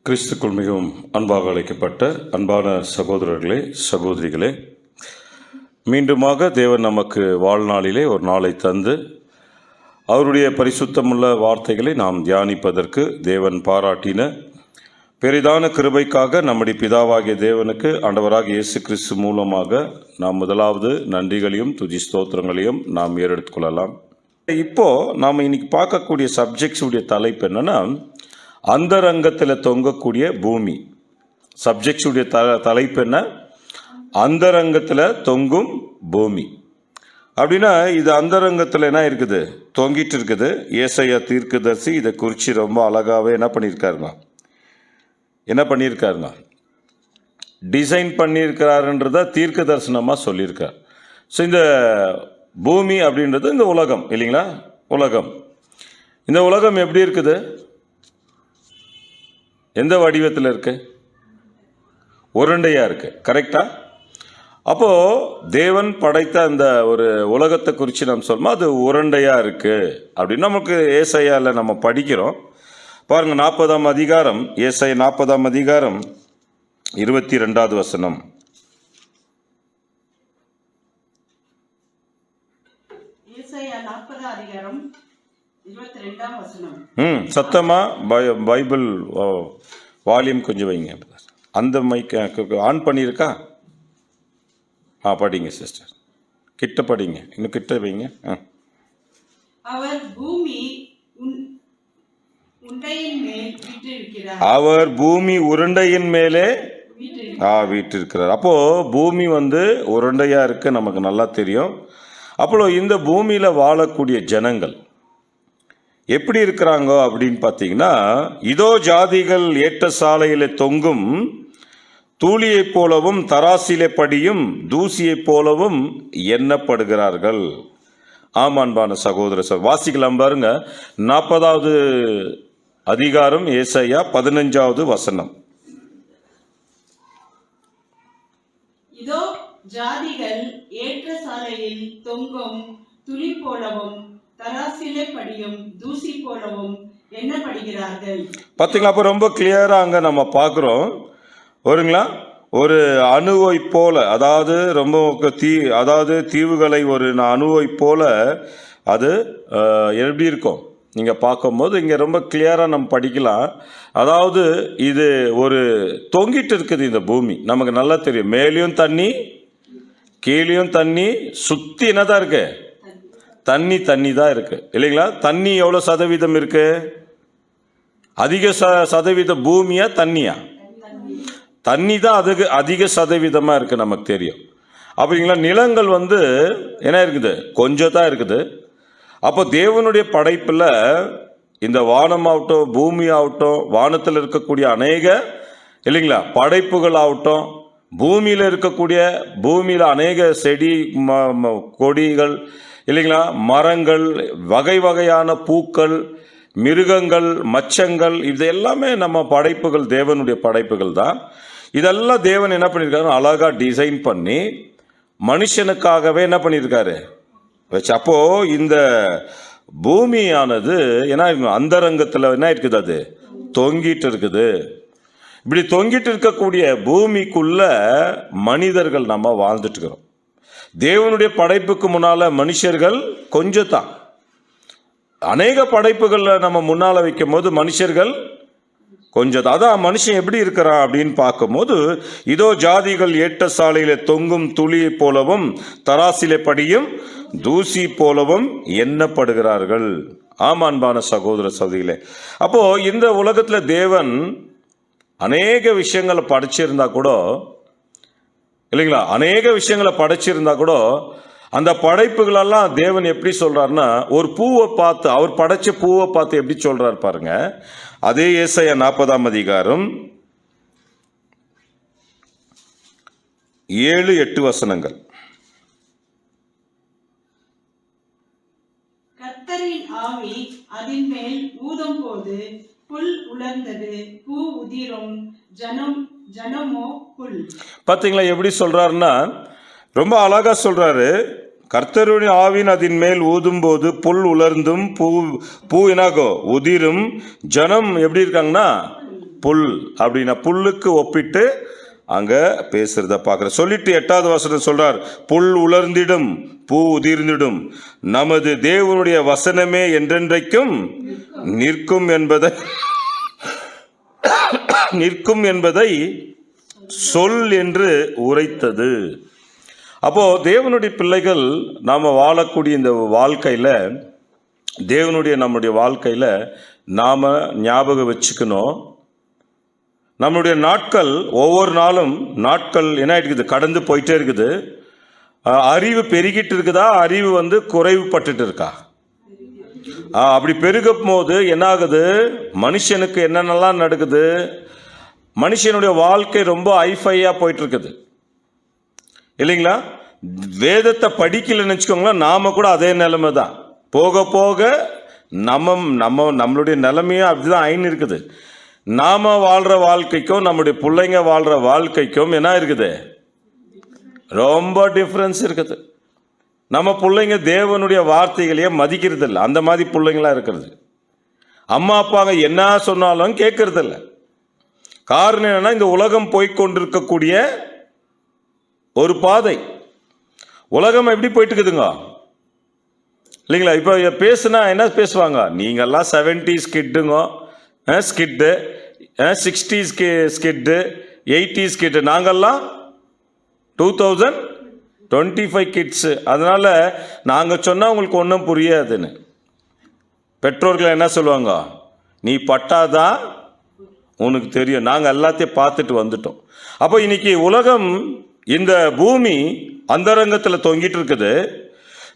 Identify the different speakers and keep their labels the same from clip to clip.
Speaker 1: கிறிஸ்துக்குள் மிகவும் அன்பாக அழைக்கப்பட்ட அன்பான சகோதரர்களே, சகோதரிகளே, மீண்டுமாக தேவன் நமக்கு வாழ்நாளிலே ஒரு நாளை தந்து அவருடைய பரிசுத்தமுள்ள வார்த்தைகளை நாம் தியானிப்பதற்கு தேவன் பாராட்டின பெரிதான கிருபைக்காக நம்முடைய பிதாவாகிய தேவனுக்கு ஆண்டவராகிய இயேசு கிறிஸ்து மூலமாக நாம் முதலாவது நன்றிகளையும் துதி ஸ்தோத்திரங்களையும் நாம் ஏறெடுத்துக்கொள்ளலாம். இப்போது நாம் இன்னைக்கு பார்க்கக்கூடிய சப்ஜெக்ட்ஸுடைய தலைப்பு என்னென்னா, அந்தரங்கத்தில் தொங்கக்கூடிய பூமி. சப்ஜெக்ட்ஸுடைய தலைப்பு என்ன? அந்தரங்கத்தில் தொங்கும் பூமி. அப்படின்னா இது அந்தரங்கத்தில் என்ன இருக்குது? தொங்கிட்டு இருக்குது. ஏசாயா தீர்க்கதரிசி இதை குறித்து ரொம்ப அழகாகவே என்ன பண்ணியிருக்காருங்க டிசைன் பண்ணியிருக்கிறாருன்றத தீர்க்க தரிசனமாக சொல்லியிருக்கார். ஸோ இந்த பூமி அப்படின்றது இந்த உலகம் இல்லைங்களா? உலகம். இந்த உலகம் எப்படி இருக்குது? எந்த வடிவத்தில் இருக்கு? உருண்டையாக இருக்கு. கரெக்டா? அப்போது தேவன் படைத்த அந்த ஒரு உலகத்தை குறித்து நம்ம சொல்லணும், அது உருண்டையாக இருக்குது அப்படின்னு நமக்கு ஏசாயாவில் நம்ம படிக்கிறோம். பாருங்கள், 40ஆம் அதிகாரம், ஏசாயா 40ஆம் அதிகாரம் 22வது வசனம். சத்தமா பைபிள் வால்யூம் கொஞ்சம் வைங்க. அந்த மைக் ஆன் பண்ணியிருக்கா? படிங்க சிஸ்டர், கிட்ட படிங்க, இன்னும் கிட்ட வைங்க.
Speaker 2: அவர் பூமி
Speaker 1: உருண்டையின் மேலே வீற்றிருக்கிறார். அப்போ பூமி உருண்டையா இருக்கு, நமக்கு நல்லா தெரியும். அப்போ இந்த பூமியில வாழக்கூடிய ஜனங்கள் எப்படி இருக்கிறாங்க அப்படின்னு பார்த்தீங்கன்னா, இதோ ஜாதிகள் ஏற்ற சாலையில தொங்கும் தூளியை போலவும் தராசிலே படியும் தூசியை போலவும் எண்ணப்படுகிறார்கள். ஆமான்பான சகோதர வாசிக்கலாம் பாருங்க, 40வது அதிகாரம் ஏசாயா 15வது வசனம்.
Speaker 2: இதோ ஜாதிகள் ஏற்ற சாலையில் தொங்கும் துளி போலவும் தராசிலே படியும் தூசி போலவும் எண்ணப்படுகிறார்கள்.
Speaker 1: பார்த்தீங்களா? அப்போ ரொம்ப கிளியரா அங்க நம்ம பார்க்குறோம் வருங்களா, ஒரு அணுவை போல, அதாவது ரொம்ப தீவுகளை ஒரு அணுவை போல அது எப்படி இருக்கும் நீங்க பார்க்கும்போது இங்க ரொம்ப கிளியரா நம்ம படிக்கலாம். அதாவது இது ஒரு தொங்கிட்டு இருக்குது இந்த பூமி, நமக்கு நல்லா தெரியும். மேலேயும் தண்ணி, கீழேயும் தண்ணி, சுத்தி என்னதான் இருக்கு? தண்ணி தான் இருக்கு இல்லைங்களா? தண்ணி எவ்வளோ சதவீதம் இருக்கு? அதிக சதவீத பூமியா தண்ணியா? தண்ணி தான் அதுக்கு அதிக சதவீதமா இருக்கு, நமக்கு தெரியும். அப்படிங்களா? நிலங்கள் என்ன இருக்குது? கொஞ்சம் தான் இருக்குது. அப்போ தேவனுடைய படைப்புல இந்த வானம் ஆகட்டும், பூமி ஆகட்டும், வானத்தில் இருக்கக்கூடிய அநேக இல்லைங்களா படைப்புகள் ஆகட்டும், பூமியில அநேக செடி கொடிகள் இல்லைங்களா, மரங்கள், வகை வகையான பூக்கள், மிருகங்கள், மச்சங்கள், இது எல்லாமே நம்ம படைப்புகள், தேவனுடைய படைப்புகள் தான். இதெல்லாம் தேவன் என்ன பண்ணியிருக்காரு? அழகா டிசைன் பண்ணி மனுஷனுக்காகவே என்ன பண்ணியிருக்காரு வச்சு. அப்போ இந்த பூமியானது என்ன அந்தரங்கத்தில் என்ன இருக்குது? அது தொங்கிட்டு இருக்குது. இப்படி தொங்கிட்டு இருக்கக்கூடிய பூமிக்குள்ள மனிதர்கள் நம்ம வாழ்ந்துட்டு இருக்கிறோம். தேவனுடைய படைப்புக்கு முன்னால மனுஷர்கள் கொஞ்சம் தான். அநேக படைப்புகளை நம்ம முன்னால வைக்கும் போது மனுஷர்கள் கொஞ்சம் தான். அதான் மனுஷன் எப்படி இருக்கிறான் அப்படின்னு பார்க்கும்போது, இதோ ஜாதிகள் ஏற்ற சாலையில தொங்கும் துளியை போலவும் தராசிலே படியும் தூசி போலவும் எண்ணப்படுகிறார்கள். ஆமான்பான சகோதர சகோதரிகளே, அப்போ இந்த உலகத்துல தேவன் அநேக விஷயங்களை படிச்சிருந்தா கூட இல்லைங்களா, அநேக விஷயங்களை படைச்சிருந்தா கூட அந்த படைப்புகளெல்லாம் தேவன் எப்படி சொல்றாருன்னா, ஒரு பூவை பார்த்து, அவர் படைச்ச பூவை பார்த்து எப்படி சொல்றாரு பாருங்க. அதே ஏசாயா 40ஆம் அதிகாரம் 7-8 வசனங்கள்.
Speaker 2: கர்த்தரின் ஆவி அதின் மேல் ஊதும் போது புல் உலர்ந்தது, பூ உதிரும், ஜனமோ புல்.
Speaker 1: பாத்தீங்களா எப்படி சொல்றாருன்னா, ரொம்ப அழகா சொல்றாரு. கர்த்தருடைய ஆவின் அதன் மேல் ஊதும் போது புல் உலர்ந்தும் பூ என்னாகும்? உதிரும். ஜனம் எப்படி இருக்காங்கன்னா புல் அப்படின்னா புல்லுக்கு ஒப்பிட்டு அங்க பேசுறத பார்க்கிற. சொல்லிட்டு 8வது வசனம் சொல்றார், புல் உலர்ந்திடும் பூ உதிர்ந்திடும், நமது தேவனுடைய வசனமே என்றென்றைக்கும் நிற்கும் என்பதை சொல் என்று உரைத்தது. அப்போ தேவனுடைய பிள்ளைகள் நாம வாழக்கூடிய இந்த வாழ்க்கையில, நம்முடைய வாழ்க்கையில நாம ஞாபகம் வச்சுக்கணும், நம்மளுடைய நாட்கள் ஒவ்வொரு நாளும் நாட்கள் என்ன ஆயிட்டு கடந்து போயிட்டே இருக்குது. அறிவு பெருகிட்டு இருக்குதா, அறிவு குறைவுபட்டு இருக்கா? அப்படி பெருகும் போது என்ன ஆகுது, மனுஷனுக்கு என்னென்னலாம் நடக்குது, மனுஷனுடைய வாழ்க்கை ரொம்ப ஹைஃபையா போயிட்டு இருக்குது இல்லைங்களா? வேதத்தை படிக்கலன்னு வச்சுக்கோங்களேன், நாம கூட அதே நிலைமை தான். போக போக நம்மளுடைய நிலைமையும் அப்படிதான் ஆயின்னு இருக்குது. நாம வாழ்ற வாழ்க்கைக்கும் நம்முடைய பிள்ளைங்க வாழ்ற வாழ்க்கைக்கும் என்ன இருக்குது, ரொம்ப டிஃபரன்ஸ் இருக்குது. நம்ம பிள்ளைங்க தேவனுடைய வார்த்தைகளையே மதிக்கிறது இல்லை, அந்த மாதிரி பிள்ளைங்களா இருக்கிறது. அம்மா அப்பாங்க என்ன சொன்னாலும் கேட்கறது இல்லை. காரணம் என்னன்னா, இந்த உலகம் போய்கொண்டிருக்கக்கூடிய ஒரு பாதை. உலகம் எப்படி போயிட்டு இருக்குதுங்க இல்லைங்களா? இப்போ பேசுனா என்ன பேசுவாங்க, நீங்கெல்லாம் 70s கிட்டுங்க, skit 60s skit 80s கிட்டு, நாங்கெல்லாம் 2025 கிட்ஸு. அதனால நாங்கள் சொன்னால் உங்களுக்கு ஒன்றும் புரியாதுன்னு பெற்றோர்கள் என்ன சொல்லுவாங்க, நீ பட்டாதான் உனக்கு தெரியும், நாங்கள் எல்லாத்தையும் பார்த்துட்டு வந்துட்டோம். அப்போ இன்னைக்கு உலகம், இந்த பூமி அந்தரங்கத்தில் தொங்கிட்டு இருக்குது.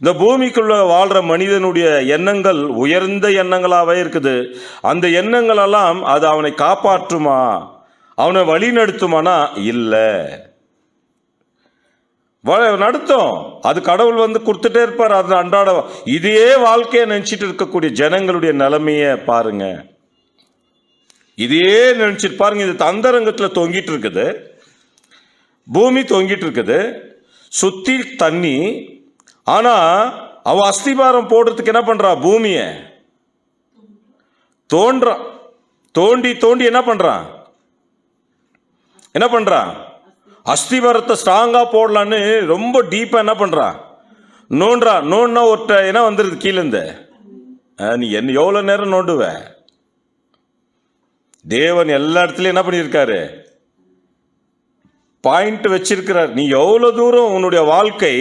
Speaker 1: இந்த பூமிக்குள்ள வாழ்ற மனிதனுடைய எண்ணங்கள் உயர்ந்த எண்ணங்களாகவே இருக்குது. அந்த எண்ணங்களெல்லாம் அது அவனை காப்பாற்றுமா, அவனை வழி நடத்துமானா இல்லை, நடத்தும். அது கடவுள் கொடுத்துட்டே இருப்பார். அது அன்றாட இதே வாழ்க்கையை நினைச்சிட்டு இருக்கக்கூடிய ஜனங்களுடைய நிலைமைய பாருங்க. இதே நினைச்சிட்டு பாருங்க. இது அந்தரங்கத்தில் தொங்கிட்டு இருக்குது, பூமி தொங்கிட்டு இருக்குது, சுத்தி தண்ணி. ஆனா அவ அஸ்திபாரம் போடுறதுக்கு என்ன பண்றா, பூமிய தோன்றான். தோண்டி என்ன பண்றான், அஸ்திபாரத்தை ஸ்ட்ராங்கா போடலான்னு ரொம்ப டீப்பா என்ன பண்றான், நோண்டா ஒருத்த என்ன வந்துருது கீழே இருந்து. நீ என்ன எவ்வளவு நேரம் நோண்டுவ? தேவன் எல்லா இடத்துலயும் என்ன பண்ணியிருக்காரு, பாயிண்ட் வச்சிருக்கிறார். நீ எவ்வளவு தூரம் உன்னுடைய வாழ்க்கை,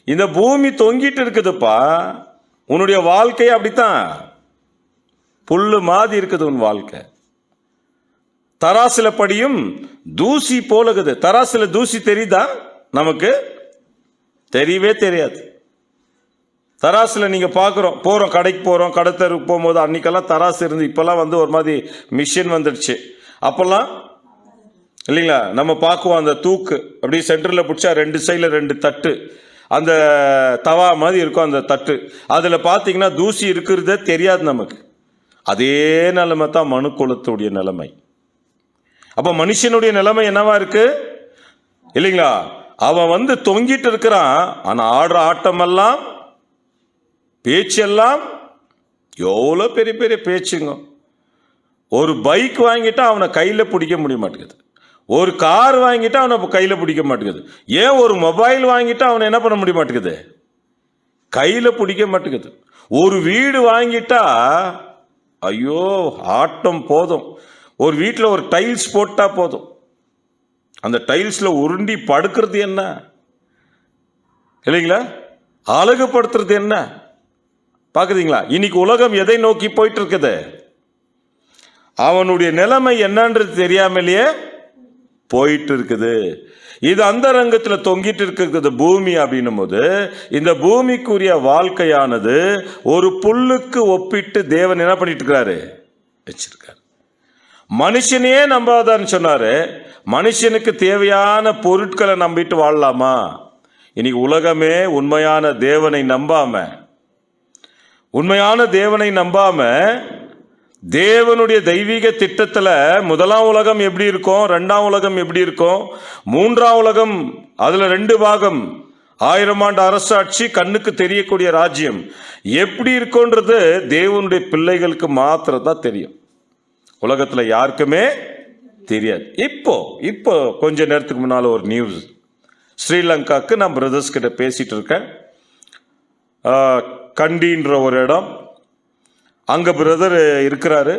Speaker 1: இந்த பூமி தொங்கிட்டு இருக்குதுப்பா, உன்னுடைய வாழ்க்கை அப்படித்தான் புல்லு மாதிரி இருக்குது உன் வாழ்க்கை. தராசுல படியும் தூசி போலகுது. தராசுல தூசி தெரியுதா? நமக்கு தெரியவே தெரியாது. தராசுல நீங்க போறோம் கடைக்கு போறோம், கடை தெருக்கு போகும்போது அன்னைக்கெல்லாம் தராசு இருந்து, இப்பெல்லாம் ஒரு மாதிரி மிஷின் வந்துடுச்சு. அப்பெல்லாம் இல்லைங்களா, நம்ம பார்க்குவோம் அந்த தூக்கு அப்படி சென்டரில் பிடிச்சா 2 சைடில் 2 தட்டு, அந்த தவா மாதிரி இருக்கும் அந்த தட்டு. அதில் பார்த்தீங்கன்னா தூசி இருக்கிறதே தெரியாது நமக்கு. அதே நிலைமை தான் மனு குலத்துடைய நிலைமை. அப்போ மனுஷனுடைய நிலைமை என்னவா இருக்கு இல்லைங்களா? அவன் தொங்கிட்டு இருக்கிறான். ஆனால் ஆடுற ஆட்டமெல்லாம், பேச்செல்லாம் எவ்வளோ பெரிய பெரிய பேச்சுங்க. ஒரு பைக் வாங்கிட்டா அவனை கையில் பிடிக்க முடிய மாட்டேங்குது. ஒரு கார் வாங்கிட்டா அவனை கையில் பிடிக்க மாட்டேங்குது. ஏன் ஒரு மொபைல் வாங்கிட்டா அவனை என்ன பண்ண முடிய மாட்டேங்குது, கையில் பிடிக்க மாட்டேங்குது. ஒரு வீடு வாங்கிட்டா ஐயோ ஆட்டம் போதும். ஒரு வீட்டில் ஒரு டைல்ஸ் போட்டா போதும், அந்த டைல்ஸ்ல உருண்டி படுக்கிறது என்ன இல்லைங்களா, அழகுபடுத்துறது என்ன பாக்குறீங்களா? இன்னைக்கு உலகம் எதை நோக்கி போயிட்டு இருக்குது, அவனுடைய நிலைமை என்னன்றது தெரியாமலேயே போயிட்டு இருக்குது. இது அந்த ரங்கத்தில் தொங்கிட்டு இருக்குது பூமி அப்படின்னும் போது, இந்த பூமிக்குரிய வாழ்க்கையானது ஒரு புல்லுக்கு ஒப்பிட்டு தேவன் என்ன பண்ணிட்டு இருக்கிறாரு, வச்சிருக்காரு. மனுஷனையே நம்பாதான்னு சொன்னாரு. மனுஷனுக்கு தேவையான பொருட்களை நம்பிட்டு வாழலாமா? இன்னைக்கு உலகமே உண்மையான தேவனை நம்பாம தேவனுடைய தெய்வீக திட்டத்துல முதலாம் உலகம் எப்படி இருக்கும், 2ஆம் உலகம் எப்படி இருக்கும், 3ஆம் உலகம் அதுல 2 பாகம், 1000 ஆண்டு அரசாட்சி, கண்ணுக்கு தெரியக்கூடிய ராஜ்யம் எப்படி இருக்கும்ன்றது தேவனுடைய பிள்ளைகளுக்கு மாத்திரம் தான் தெரியும். உலகத்துல யாருக்குமே தெரியாது. இப்போ கொஞ்ச நேரத்துக்கு முன்னால ஒரு நியூஸ், ஸ்ரீலங்காக்கு நான் பிரதர்ஸ் கிட்ட பேசிட்டு இருக்கேன். கண்டின்ற ஒரு இடம், அங்க பிரதர் இருக்கிறாரு.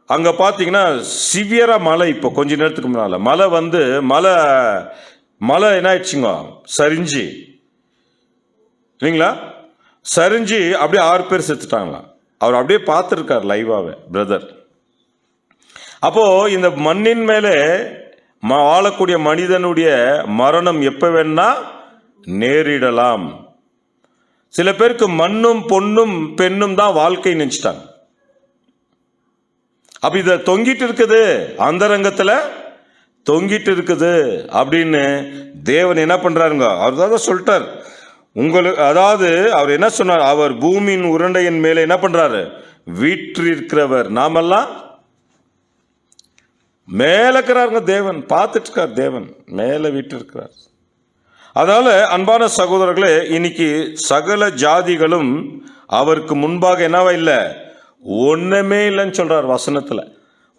Speaker 1: அங்க பாத்தீங்கன்னா சிவியரா மழை. இப்போ கொஞ்ச நேரத்துக்கு முன்னால மழை என்ன ஆயிடுச்சுங்க, சரிஞ்சு இல்லைங்களா, சரிஞ்சு அப்படியே 6 பேர் செத்துட்டாங்களாம். அவர் அப்படியே பார்த்துருக்கார் லைவாவே பிரதர். அப்போ இந்த மண்ணின் மேலே வாழக்கூடிய மனிதனுடைய மரணம் எப்ப வேணா நேரிடலாம். சில பேருக்கு மண்ணும் பொண்ணும் பெண்ணும் தான் வாழ்க்கை நினைச்சிட்டாங்க. அப்ப இத தொங்கிட்டு இருக்குது, அந்தரங்கத்துல தொங்கிட்டு இருக்குது அப்படின்னு தேவன் என்ன பண்றாருங்க, அவர் தான் சொல்லிட்டார் உங்களுக்கு. அதாவது அவர் என்ன சொன்னார், அவர் பூமியின் உருண்டையின் மேலே என்ன பண்றாரு, வீற்றிருக்கிறவர். நாமெல்லாம் மேல இருக்கிறாருங்க, தேவன் பார்த்துட்டு இருக்கார், தேவன் மேல வீற்றிருக்கிறார். அதனால அன்பான சகோதரர்களே, இன்னைக்கு சகல ஜாதிகளும் அவருக்கு முன்பாக என்னவா இல்லை, ஒண்ணுமே இல்லைன்னு சொல்றார் வசனத்துல.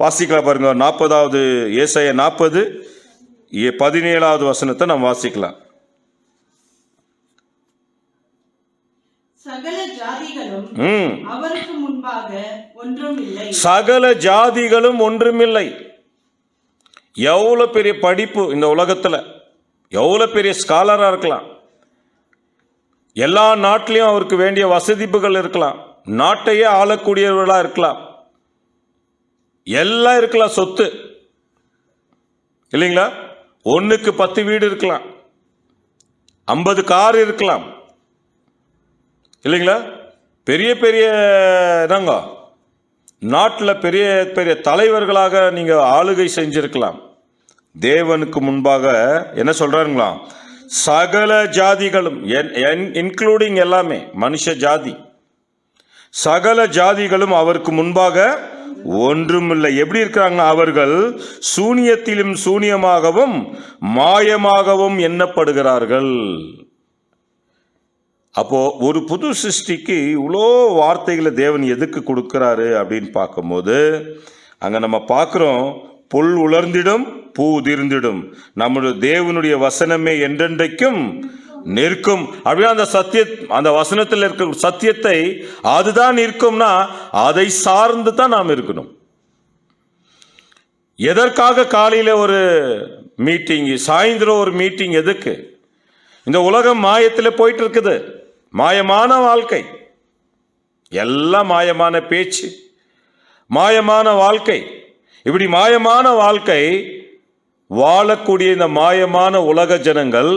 Speaker 1: வாசிக்கலாம் பாருங்க, 40வது ஏசாயா 40:17 வசனத்தை நாம் வாசிக்கலாம்.
Speaker 2: சகல ஜாதிகளும் அவருக்கு முன்பாக ஒன்றுமில்லை.
Speaker 1: சகல ஜாதிகளும் ஒன்றுமில்லை. எவ்வளவு பெரிய படிப்பு இந்த உலகத்துல, எவ்வளவு பெரிய ஸ்காலரா இருக்கலாம், எல்லா நாட்டிலையும் அவருக்கு வேண்டிய வசதிப்புகள் இருக்கலாம், நாட்டையே ஆளக்கூடியவர்களா இருக்கலாம், எல்லாம் இருக்கலாம், சொத்து இல்லைங்களா, 1க்கு 10 வீடு இருக்கலாம், 50 கார் இருக்கலாம் இல்லைங்களா, பெரிய பெரிய என்னங்க நாட்டில் பெரிய பெரிய தலைவர்களாக நீங்க ஆளுகை செஞ்சிருக்கலாம். தேவனுக்கு முன்பாக என்ன சொல்றாருங்களா, சகல ஜாதிகளும் இன்க்ளூடிங் எல்லாமே மனுஷ ஜாதி, சகல ஜாதிகளும் அவருக்கு முன்பாக ஒன்றுமில்லை. எப்படி இருக்கிறாங்க, அவர்கள் சூனியத்திலும் சூனியமாகவும் மாயமாகவும் எண்ணப்படுகிறார்கள். அப்போ ஒரு புது சிருஷ்டிக்கு இவ்வளோ வார்த்தைகளை தேவன் எதுக்கு கொடுக்கிறாரு அப்படின்னு பார்க்கும்போது, அங்க நம்ம பார்க்கிறோம், புல் உலர்ந்திடும் பூ உதிர்ந்திடும், நம்முடைய தேவனுடைய வசனமே என்றென்றைக்கும் நிற்கும். அப்படியே அந்த வசனத்தில் இருக்கிற சத்தியத்தை அதுதான் நிற்கும்னா அதை சார்ந்து தான் நாம் இருக்கணும். எதற்காக காலையில ஒரு மீட்டிங், சாயந்தரம் ஒரு மீட்டிங், எதுக்கு? இந்த உலகம் மாயத்தில் போயிட்டு இருக்குது, மாயமான வாழ்க்கை, எல்லாம் மாயமான பேச்சு, மாயமான வாழ்க்கை. இப்படி மாயமான வாழ்க்கை வாழக்கூடிய இந்த மாயமான உலக ஜனங்கள்,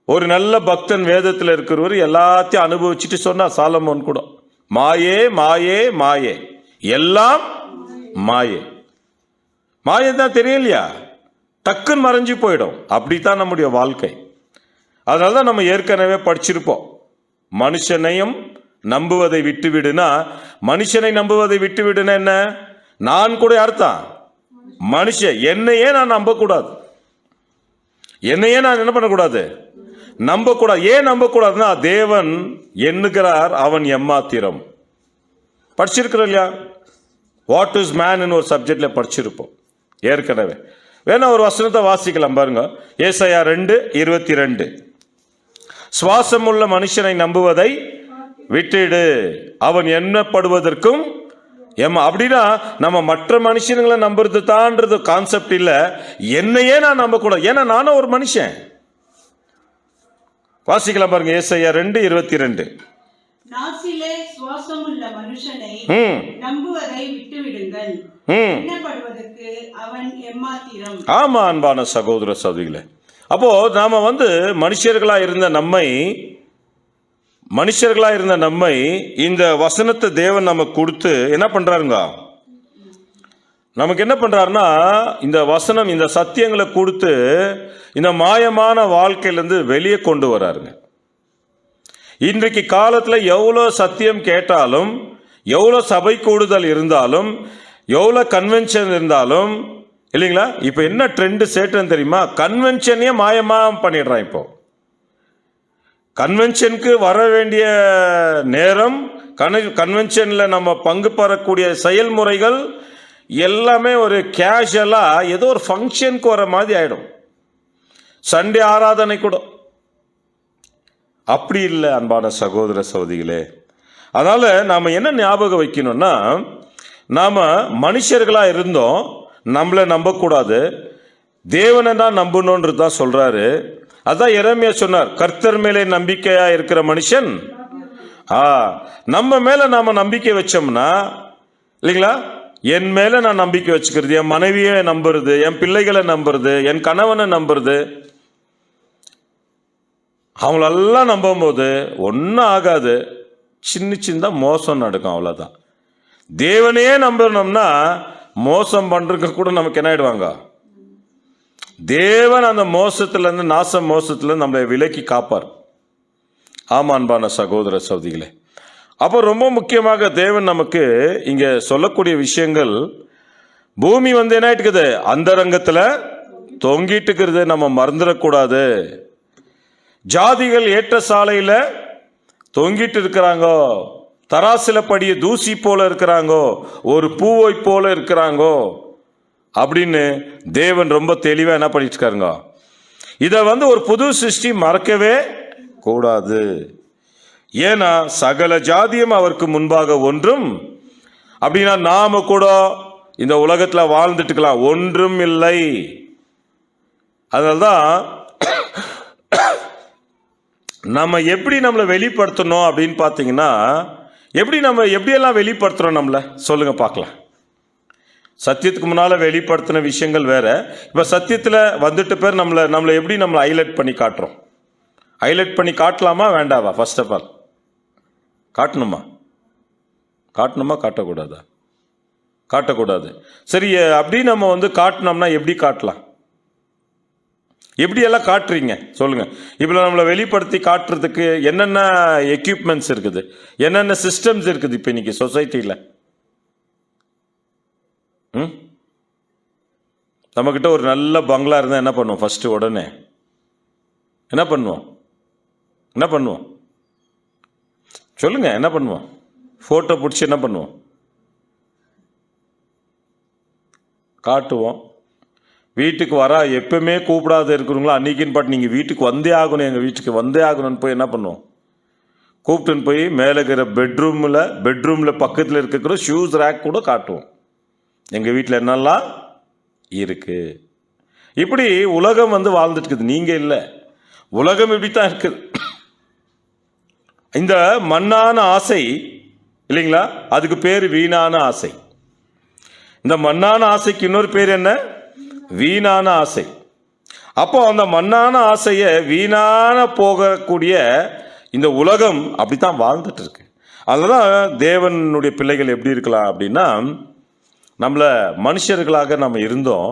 Speaker 1: ஒரு நல்ல பக்தன் வேதத்தில் இருக்கிறவர் எல்லாத்தையும் அனுபவிச்சுட்டு சொன்னா, சாலமோன் கூட, மாயே மாயே மாயே, எல்லாம் மாயே. மாயை தான் தெரியலையா, டக்குன்னு மறைஞ்சு போயிடும். அப்படித்தான் நம்முடைய வாழ்க்கை. அதனாலதான் நம்ம ஏற்கனவே படிச்சிருப்போம், மனுஷனையும் நம்புவதை விட்டுவிடுனா, மனுஷனை நம்புவதை விட்டுவிடுனா என்ன, நான் கூட அர்த்தம் மனுஷன், என்னையே நான் நம்பக்கூடாது, என்னையே நான் என்ன பண்ணக்கூடாது, நம்பக்கூடாது. ஏன் நம்பக்கூடாதுன்னா, தேவன் எண்ணுகிறார் அவன் எம்மாத்திரம். படிச்சிருக்கிறோம் இல்லையா, வாட் இஸ் மேன் ஒரு சப்ஜெக்ட்ல படிச்சிருப்போம் ஏற்கனவே. வேணா ஒரு வசனத்தை வாசிக்கலாம் பாருங்க, ஏசாயா 2:22. சுவாசமுள்ள மனுஷனை நம்புவதை விட்டுடு, அவன் எண்ணப்படுவதற்கும் அப்படின்னா நம்ம மற்ற மனுஷங்களை நம்புறது தான்றது கான்செப்ட் இல்ல, என்னையே நான் நம்பக்கூடாது, ஏன்னா நானும் ஒரு மனுஷன். வாசிக்கலாம் பாருங்க, ஏசாயா 2:22.
Speaker 2: நாசிலே சுவாசமுள்ள மனுஷனை நம்புவதை விட்டுவிடுங்கள், எண்ணப்படுவதற்கு அவன் எம்மாத்திரம்.
Speaker 1: ஆமா அன்பான சகோதர சகோதரிகளே, அப்போ நாம மனுஷர்களா இருந்த நம்மை இந்த வசனத்தை தேவன் நமக்கு கொடுத்து என்ன பண்றாருங்க, நமக்கு என்ன பண்றாருன்னா, இந்த வசனம், இந்த சத்தியங்களை கொடுத்து இந்த மாயமான வாழ்க்கையிலிருந்து வெளியே கொண்டு வராருங்க. இன்றைக்கு காலத்துல எவ்வளவு சத்தியம் கேட்டாலும், எவ்வளவு சபை கூடுதல் இருந்தாலும், எவ்வளவு கன்வென்ஷன் இருந்தாலும் இல்லைங்களா, இப்ப என்ன ட்ரெண்ட் சேட்டன் தெரியுமா, கன்வென்ஷனே மாயமா பண்ணிடுறான். இப்போ கன்வென்ஷனுக்கு வர வேண்டிய நேரம், கன்வென்ஷன்ல நம்ம பங்கு பெறக்கூடிய செயல்முறைகள் எல்லாமே ஒரு கேஷுவலாக ஏதோ ஒரு ஃபங்க்ஷனுக்கு வர மாதிரி ஆகிடும். சண்டே ஆராதனை கூட அப்படி இல்லை அன்பான சகோதர சகோதரிகளே. அதனால் நாம் என்ன ஞாபகம் வைக்கணும்னா, நாம் மனுஷர்களாக இருந்தோம், நம்மளை நம்பக்கூடாது, தேவனை தான் நம்பணுன்றது தான் சொல்கிறாரு. அதான் எரேமியா சொன்னார், கர்த்தர் மேலே நம்பிக்கையாக இருக்கிற மனுஷன். நம்ம மேலே நாம் நம்பிக்கை வச்சோம்னா இல்லைங்களா, என் மேலே நான் நம்பிக்கை வச்சுக்கிறது, என் மனைவியை நம்புறது, என் பிள்ளைகளை நம்புறது, என் கணவனை நம்புறது, அவங்களெல்லாம் நம்பும்போது ஒன்றும் ஆகாது, சின்ன சின்ன மோசம் நடக்கும், அவ்வளோதான். தேவனையே நம்பணும்னா மோசம் பண்ணுறதுக்கு கூட நமக்கு என்ன ஆயிடுவாங்க, தேவன் அந்த மோசத்துலேருந்து, மோசத்துலேருந்து நம்மளை விலக்கி காப்பார். ஆமாம் அன்பான சகோதர சகோதரிகளே. அப்போ ரொம்ப முக்கியமாக தேவன் நமக்கு இங்கே சொல்லக்கூடிய விஷயங்கள், பூமி என்ன ஆயிட்டுக்குது, அந்தரங்கத்தில் தொங்கிட்டு இருக்கிறது, நம்ம மறந்துடக்கூடாது. ஜாதிகள் ஏற்ற சாலையில் தொங்கிட்டு இருக்கிறாங்கோ, தராசில படிய தூசி போல இருக்கிறாங்கோ, ஒரு பூவை போல இருக்கிறாங்கோ அப்படின்னு தேவன் ரொம்ப தெளிவாக என்ன பண்ணிட்டு இருக்காருங்க. இதை ஒரு புது சிருஷ்டி மறக்கவே கூடாது. ஏன்னா சகல ஜாதியும் அவருக்கு முன்பாக ஒன்றும், அப்படின்னா நாம கூட இந்த உலகத்தில் வாழ்ந்துட்டுக்கலாம், ஒன்றும் இல்லை. அதனால்தான் நம்ம எப்படி நம்மளை வெளிப்படுத்தணும் அப்படின்னு பார்த்தீங்கன்னா, எப்படியெல்லாம் வெளிப்படுத்துகிறோம் நம்மளை சொல்லுங்க பார்க்கலாம். சத்தியத்துக்கு முன்னால் வெளிப்படுத்தின விஷயங்கள் வேற. இப்போ சத்தியத்தில் வந்துட்டு பேர் நம்மளை எப்படி ஹைலைட் பண்ணி காட்டுறோம். ஹைலைட் பண்ணி காட்டலாமா வேண்டாவா? ஃபர்ஸ்ட் ஆஃப் ஆல் காட்டணுமா காட்டக்கூடாதா? காட்டக்கூடாது. சரி, அப்படி நம்ம காட்டினோம்னா எப்படி காட்டலாம்? எப்படியெல்லாம் காட்டுறீங்க சொல்லுங்க. இப்போ நம்மளை வெளிப்படுத்தி காட்டுறதுக்கு என்னென்ன எக்யூப்மெண்ட்ஸ் இருக்குது, என்னென்ன சிஸ்டம்ஸ் இருக்குது இப்போ இன்னைக்கு சொசைட்டியில்? நம்மக்கிட்ட ஒரு நல்ல பங்களா இருந்தால் என்ன பண்ணுவோம்? ஃபர்ஸ்ட் உடனே என்ன பண்ணுவோம் சொல்லுங்க, என்ன பண்ணுவோம்? ஃபோட்டோ பிடிச்சி என்ன பண்ணுவோம்? காட்டுவோம். வீட்டுக்கு எப்பவுமே கூப்பிடாத இருக்கிறவங்களா அன்னைக்குன்னு பாட்டு நீங்கள் வீட்டுக்கு வந்தே ஆகணும், எங்கள் வீட்டுக்கு வந்தே ஆகணும்னு போய் என்ன பண்ணுவோம்? கூப்பிட்டுன்னு போய் மேலே இருக்கிற பெட்ரூமில் பக்கத்தில் இருக்கிற ஷூஸ் ரேக் கூட காட்டுவோம், எங்கள் வீட்டில் என்னெல்லாம் இருக்கு. இப்படி உலகம் வாழ்ந்துட்டு இருக்குது, நீங்கள் இல்லை, உலகம் இப்படித்தான் இருக்குது. இந்த மண்ணான ஆசை இல்லைங்களா, அதுக்கு பேர் வீணான ஆசை. இந்த மண்ணான ஆசைக்கு இன்னொரு பேர் என்ன? வீணான ஆசை. அப்போ அந்த மண்ணான ஆசையை வீணான போகக்கூடிய இந்த உலகம் அப்படித்தான் வாழ்ந்துட்டு இருக்கு. அதுதான் தேவனுடைய பிள்ளைகள் எப்படி இருக்கலாம் அப்படின்னா, நம்மளை மனுஷர்களாக நம்ம இருந்தோம்,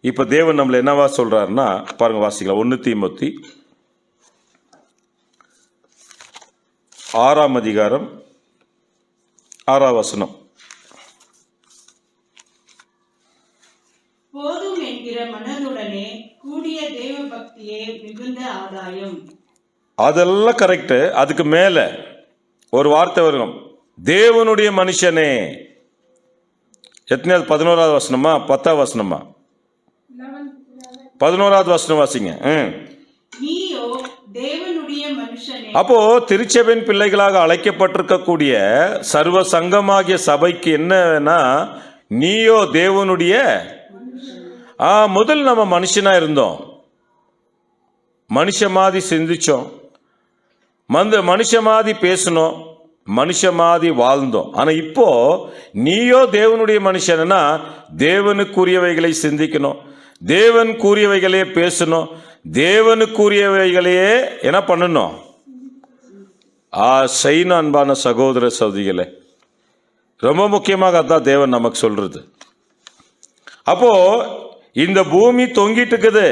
Speaker 1: இப்போ தேவன் நம்மளை என்னவா சொல்றாருன்னா பாருங்க, வாசிக்கலாம். 1 தீமோத்தி 6ஆம் அதிகாரம் 6ஆம் வசனம்.
Speaker 2: போதும் என்கிற மனதுடனே கூடிய தேவ பக்தியே மிகுந்த ஆதாயம்.
Speaker 1: அதெல்லாம் கரெக்ட். அதுக்கு மேல ஒரு வார்த்தை வரும், தேவனுடைய மனுஷனே. எத்தனையாவது? 11ஆவது வசனமா 10ஆவது வசனமா? 11ஆவது வசனம் வாசிங்க.
Speaker 2: நீயோ தேவனுடைய மனுஷனே.
Speaker 1: அப்போ திருச்சபையின் பிள்ளைகளாக அழைக்கப்பட்டிருக்கக்கூடிய சர்வ சங்கமாகிய சபைக்கு என்னன்னா, நீயோ தேவனுடைய. முதல் நம்ம மனுஷனா இருந்தோம், மனுஷ மாதிரி சிந்திச்சோம், மனுஷ மாதிரி பேசணும், மனுஷ மாதிரி வாழ்ந்தோம். ஆனா இப்போ நீயோ தேவனுடைய மனுஷனா, தேவனுக்குரியவைகளை சிந்திக்கணும், தேவன் கூறியவைகளே பேசணும், தேவனுக்குரியவைகளையே என்ன பண்ணணும்? செய்யணும். அன்பான சகோதர சகோதரிகளே, ரொம்ப முக்கியமாக அதான் தேவன் நமக்கு சொல்றது. அப்போ இந்த பூமி தொங்கிட்டு இருக்குது,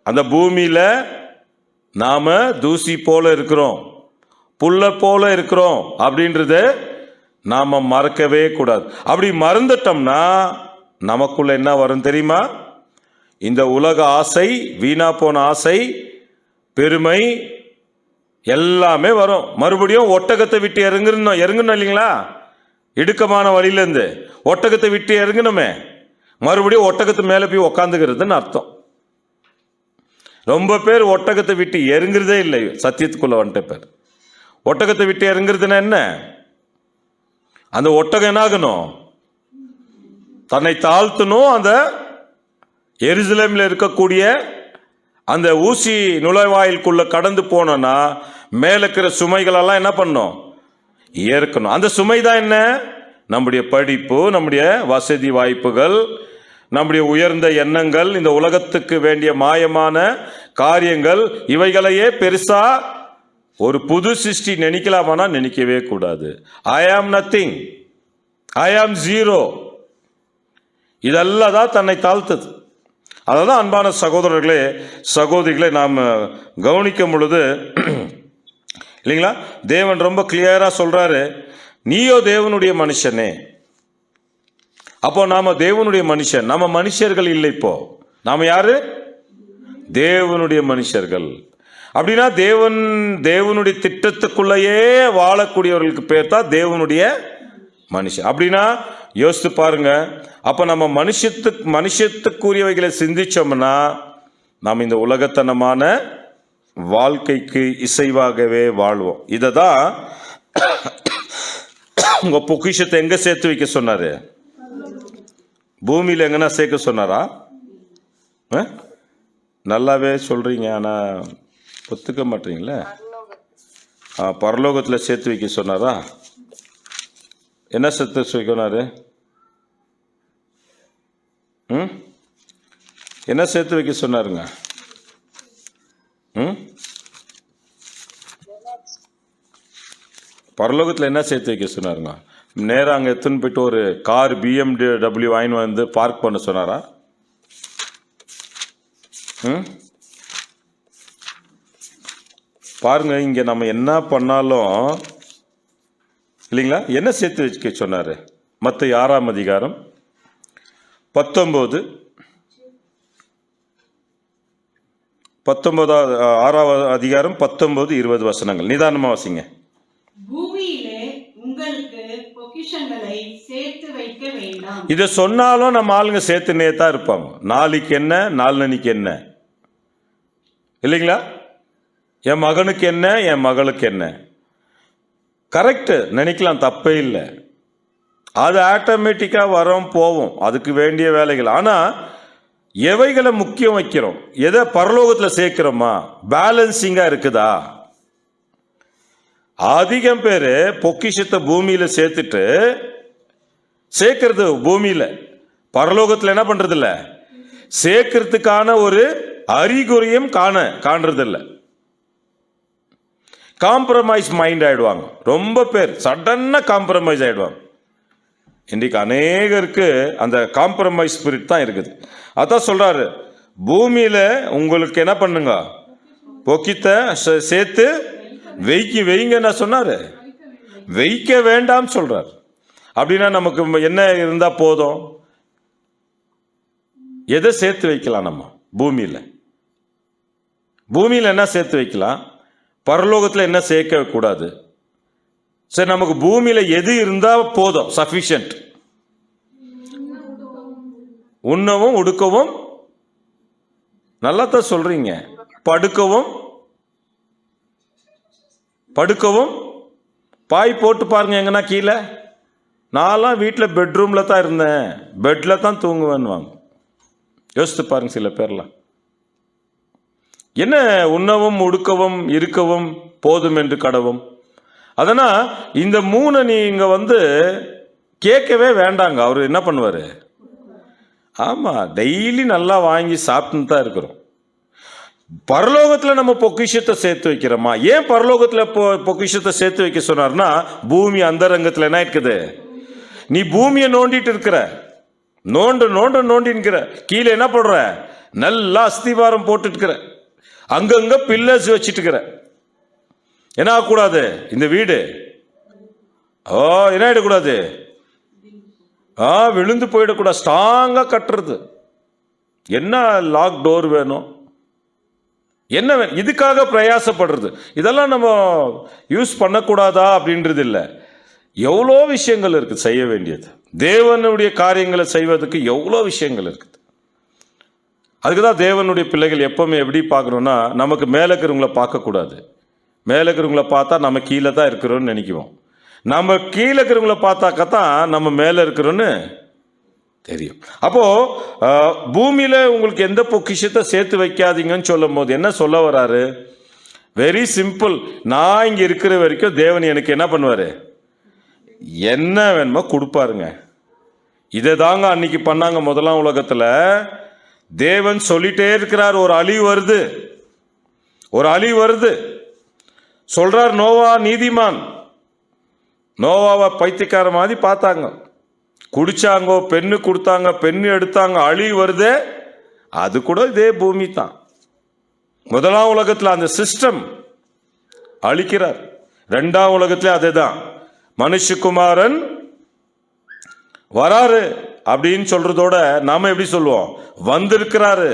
Speaker 1: அந்த பூமியில நாம தூசி போல இருக்கிறோம், புல்ல போல இருக்கிறோம் அப்படின்றது நாம மறக்கவே கூடாது. அப்படி மறந்துட்டோம்னா நமக்குள்ள என்ன வரும் தெரியுமா? இந்த உலக ஆசை, வீணா போன ஆசை, பெருமை எல்லாமே வரும். மறுபடியும் ஒட்டகத்தை விட்டு இறங்கணும் இல்லைங்களா? இடுக்கமான வழியிலேருந்து ஒட்டகத்தை விட்டு இறங்கணுமே, மறுபடியும் ஒட்டகத்து மேலே போய் உக்காந்துக்கிறதுன்னு அர்த்தம். ரொம்ப பேர் ஒட்டகத்தை விட்டு இறங்குறதே இல்லை, சத்தியத்துக்குள்ள வந்துட்ட பேர். ஒட்டகத்தை விட்டு இறங்குறதுன்னா என்ன? அந்த ஒட்டகம் என்ன ஆகணும்? தன்னை தாழ்த்தணும். அந்த எருசலேமில் இருக்கக்கூடிய அந்த ஊசி நுழைவாயிலுக்குள்ள கடந்து போனோன்னா மேல இருக்கிற சுமைகளெல்லாம் என்ன பண்ணும்? ஏற்கணும். அந்த சுமை தான் என்ன? நம்முடைய படிப்பு, நம்முடைய வசதி வாய்ப்புகள், நம்முடைய உயர்ந்த எண்ணங்கள், இந்த உலகத்துக்கு வேண்டிய மாயமான காரியங்கள், இவைகளையே பெருசா ஒரு புது சிருஷ்டி நினைக்கலாமானா நினைக்கவே கூடாது. ஐ ஆம் நத்திங், ஐ ஆம் ஜீரோ, இதெல்லாம் தான் தன்னை தாழ்த்தது. அதான் அன்பான சகோதரர்களே சகோதரிகளை நாம் கவனிக்கும் பொழுது இல்லைங்களா, தேவன் ரொம்ப கிளியரா சொல்றாரு, நீயோ தேவனுடைய மனுஷனே. அப்போ நாம தேவனுடைய மனுஷன், நம்ம மனுஷர்கள் இல்லை. இப்போ நாம யாரு? தேவனுடைய மனுஷர்கள். அப்படின்னா தேவனுடைய திட்டத்துக்குள்ளேயே வாழக்கூடியவர்களுக்கு பேர் தான் தேவனுடைய மனுஷன். அப்படின்னா யோசித்து பாருங்க. அப்ப நம்ம மனுஷத்துக்குரியவைகளை சிந்திச்சோம்னா நாம் இந்த உலகத்தனமான வாழ்க்கைக்கு இசைவாகவே வாழ்வோம். இதை தான் உங்க பொக்கிஷத்தை எங்க சேர்த்து வைக்க சொன்னாரு? பூமியில எங்கன்னா சேர்க்க சொன்னாரா? நல்லாவே சொல்றீங்க, ஆனா ஒத்துக்க மாட்டீங்களே. பரலோகத்தில் சேர்த்து வைக்க சொன்னாரா? என்ன சேர்த்து வைக்கணாரு? என்ன சேர்த்து வைக்க சொன்னாருங்க? பரலோகத்தில் என்ன சேர்த்து வைக்க சொன்னாருங்க? நேராக அங்கே எத்துன்னு போயிட்டு ஒரு கார் BMW வாங்கி வந்து பார்க் பண்ண சொன்னாரா? பாருங்க, இங்க நம்ம என்ன பண்ணாலும் இல்லைங்களா, என்ன சேர்த்து வைக்க சொன்னாரு? மத்தேயு 6ஆம் அதிகாரம் 19 6ஆவது அதிகாரம் 19-20 வசனங்கள். நிதானமா வாசிங்க.
Speaker 2: பூமியிலே உங்களுக்கு பொக்கிஷங்களை சேர்த்து வைக்க வேண்டாம்.
Speaker 1: இதை சொன்னாலும் நம்ம ஆளுங்க சேர்த்துனே தான் இருப்பாங்க. நாளைக்கு என்ன, நாளன்னைக்கு என்ன, இல்லைங்களா? என் மகனுக்கு என்ன, என் மகளுக்கு என்ன, கரெக்ட் நினைக்கலாம், தப்பே இல்லை. அது ஆட்டோமேட்டிக்கா வரும் போவோம், அதுக்கு வேண்டிய வேலைகள். ஆனா எவைகளை முக்கியம் வைக்கிறோம், எதை பரலோகத்தில் சேர்க்கிறோமா, பேலன்சிங்கா இருக்குதா? அதிகம் பேரு பொக்கிஷத்தை பூமியில சேர்த்துட்டு சேர்க்கிறது பூமியில, பரலோகத்தில் என்ன பண்றது இல்ல, சேர்க்கிறதுக்கான ஒரு அறிகுறியும் காண்றது இல்லை. காம்ப்ரமைஸ் மைண்ட் ஆயிடுவாங்க. ரொம்ப பேர் சடன்னா காம்ப்ரமைஸ் ஆயிடுவாங்க. இன்றைக்கு அநேகருக்கு அந்த காம்ப்ரமைஸ் ஸ்பிரிட் தான் இருக்குது. அதான் சொல்றாரு, பூமியில உங்களுக்கு என்ன பண்ணுங்க, பொக்கித்தை சேர்த்து வைங்கன்னு சொன்னாரு, வைக்க வேண்டாம் சொல்றாரு. அப்படின்னா நமக்கு என்ன இருந்தா போதும்? எதை சேர்த்து வைக்கலாம் நம்ம பூமியில? பூமியில என்ன சேர்த்து வைக்கலாம், பரலோகத்தில் என்ன சேர்க்க கூடாது? சரி, நமக்கு பூமியில எது இருந்தா போதும்? சஃபிஷியன்ட். உண்ணவும் உடுக்கவும், நல்லா தான் சொல்றீங்க, படுக்கவும் பாய் போட்டு பாருங்க எங்கன்னா கீழே. நான்லாம் வீட்டில் பெட்ரூம்ல தான் இருந்தேன், பெட்ல தான் தூங்குவேன்னு வாங்க. யோசித்து பாருங்க சில பேர்லாம். என்ன உண்ணவும் உடுக்கவும் இருக்கவும் போதும் என்று கடவும். அதனால் இந்த 3 நீங்க கேட்கவே வேண்டாங்க. அவர் என்ன பண்ணுவாரு? ஆமா, டெய்லி நல்லா வாங்கி சாப்பிட்டு தான் இருக்கிறோம். பரலோகத்தில் நம்ம பொக்கிஷத்தை சேர்த்து வைக்கிறோமா? ஏன் பரலோகத்தில் பொக்கிஷத்தை சேர்த்து வைக்க சொன்னார்னா, பூமி அந்தரங்கத்தில் என்ன இருக்குது, நீ பூமியை நோண்டிட்டு இருக்கிற, நோண்டின்கிற, கீழே என்ன பண்ற, நல்லா அஸ்திவாரம் போட்டு இருக்கிற, அங்கங்க பில்லர்ஸ் வச்சுட்டு இருக்கிற. என்ன ஆகக்கூடாது? இந்த வீடு என்ன ஆயிடக்கூடாது, விழுந்து போயிடக்கூடாது. ஸ்ட்ராங்கா கட்டுறது. என்ன லாக் டோர் வேணும், என்ன வேணும், இதுக்காக பிரயாசப்படுறது. இதெல்லாம் நம்ம யூஸ் பண்ணக்கூடாதா அப்படின்றது இல்லை. எவ்வளோ விஷயங்கள் இருக்குது செய்ய வேண்டியது. தேவனுடைய காரியங்களை செய்வதற்கு எவ்வளோ விஷயங்கள் இருக்குது. அதுக்கு தான் தேவனுடைய பிள்ளைகள் எப்பவுமே எப்படி பார்க்கணும்னா, நமக்கு மேலே இருக்கிறவங்கள பார்க்கக்கூடாது. மேலே இருக்கிறவங்கள பார்த்தா நம்ம கீழே தான் இருக்கிறோன்னு நினைக்குவோம். நம்ம கீழே இருக்கிறவங்கள பார்த்தாக்கத்தான் நம்ம மேலே இருக்கிறோன்னு தெரியும். அப்போ பூமியில உங்களுக்கு எந்த பொக்கிஷத்தை சேர்த்து வைக்காதீங்கன்னு சொல்லும் போது என்ன சொல்ல வராரு? Very simple. நான் இங்க இருக்கிற வரைக்கும் தேவன் எனக்கு என்ன பண்ணுவாரு? என்ன வேணுமோ கொடுப்பாருங்க. இதை தாங்க அன்னைக்கு பண்ணாங்க முதலாம் உலகத்துல. தேவன் சொல்லிட்டே இருக்கிறார், ஒரு அழிவு வருது, ஒரு அழிவு வருது சொல்றார். நோவா நீதிமான். நோவாவை பைத்தியக்கார மாதிரி பார்த்தாங்க, குடிச்சாங்க, பெண்ணு கொடுத்தாங்க, பெண்ணு எடுத்தாங்க, அழிவு வருதே. அது கூட இதே பூமி தான். முதலாம் உலகத்தில் அந்த சிஸ்டம் அழிக்கிறார். ரெண்டாம் உலகத்துல அதே தான். மனுஷகுமாரன் வராரு அப்படின்னு சொல்றதோட நாம எப்படி சொல்லுவோம்? வந்திருக்கிறாரு.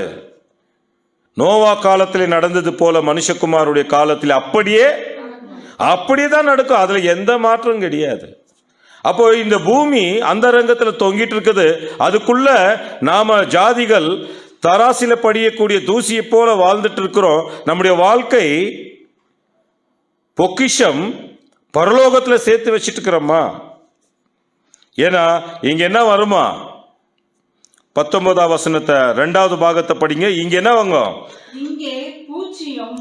Speaker 1: நோவா காலத்தில் நடந்தது போல மனுஷகுமாருடைய காலத்தில் அப்படியே தான் நடக்கும். அதுல எந்த மாற்றம் கிடையாது. அப்போ இந்த பூமி அந்த ரங்கத்துல தொங்கிட்டு இருக்குது. அதுக்குள்ள நாம ஜாதிகள் தராசில படியக்கூடிய தூசியை போல வாழ்ந்துட்டு இருக்கிறோம். நம்முடைய வாழ்க்கை பொக்கிஷம் பரலோகத்துல சேர்த்து வச்சிட்டு இருக்கிறோமா? ஏன்னா இங்க என்ன வருமா? 19ஆம் வசனத்தை 2வது பாகத்தை படிங்க. இங்க என்ன வாங்க?
Speaker 2: இங்கே பூச்சியும்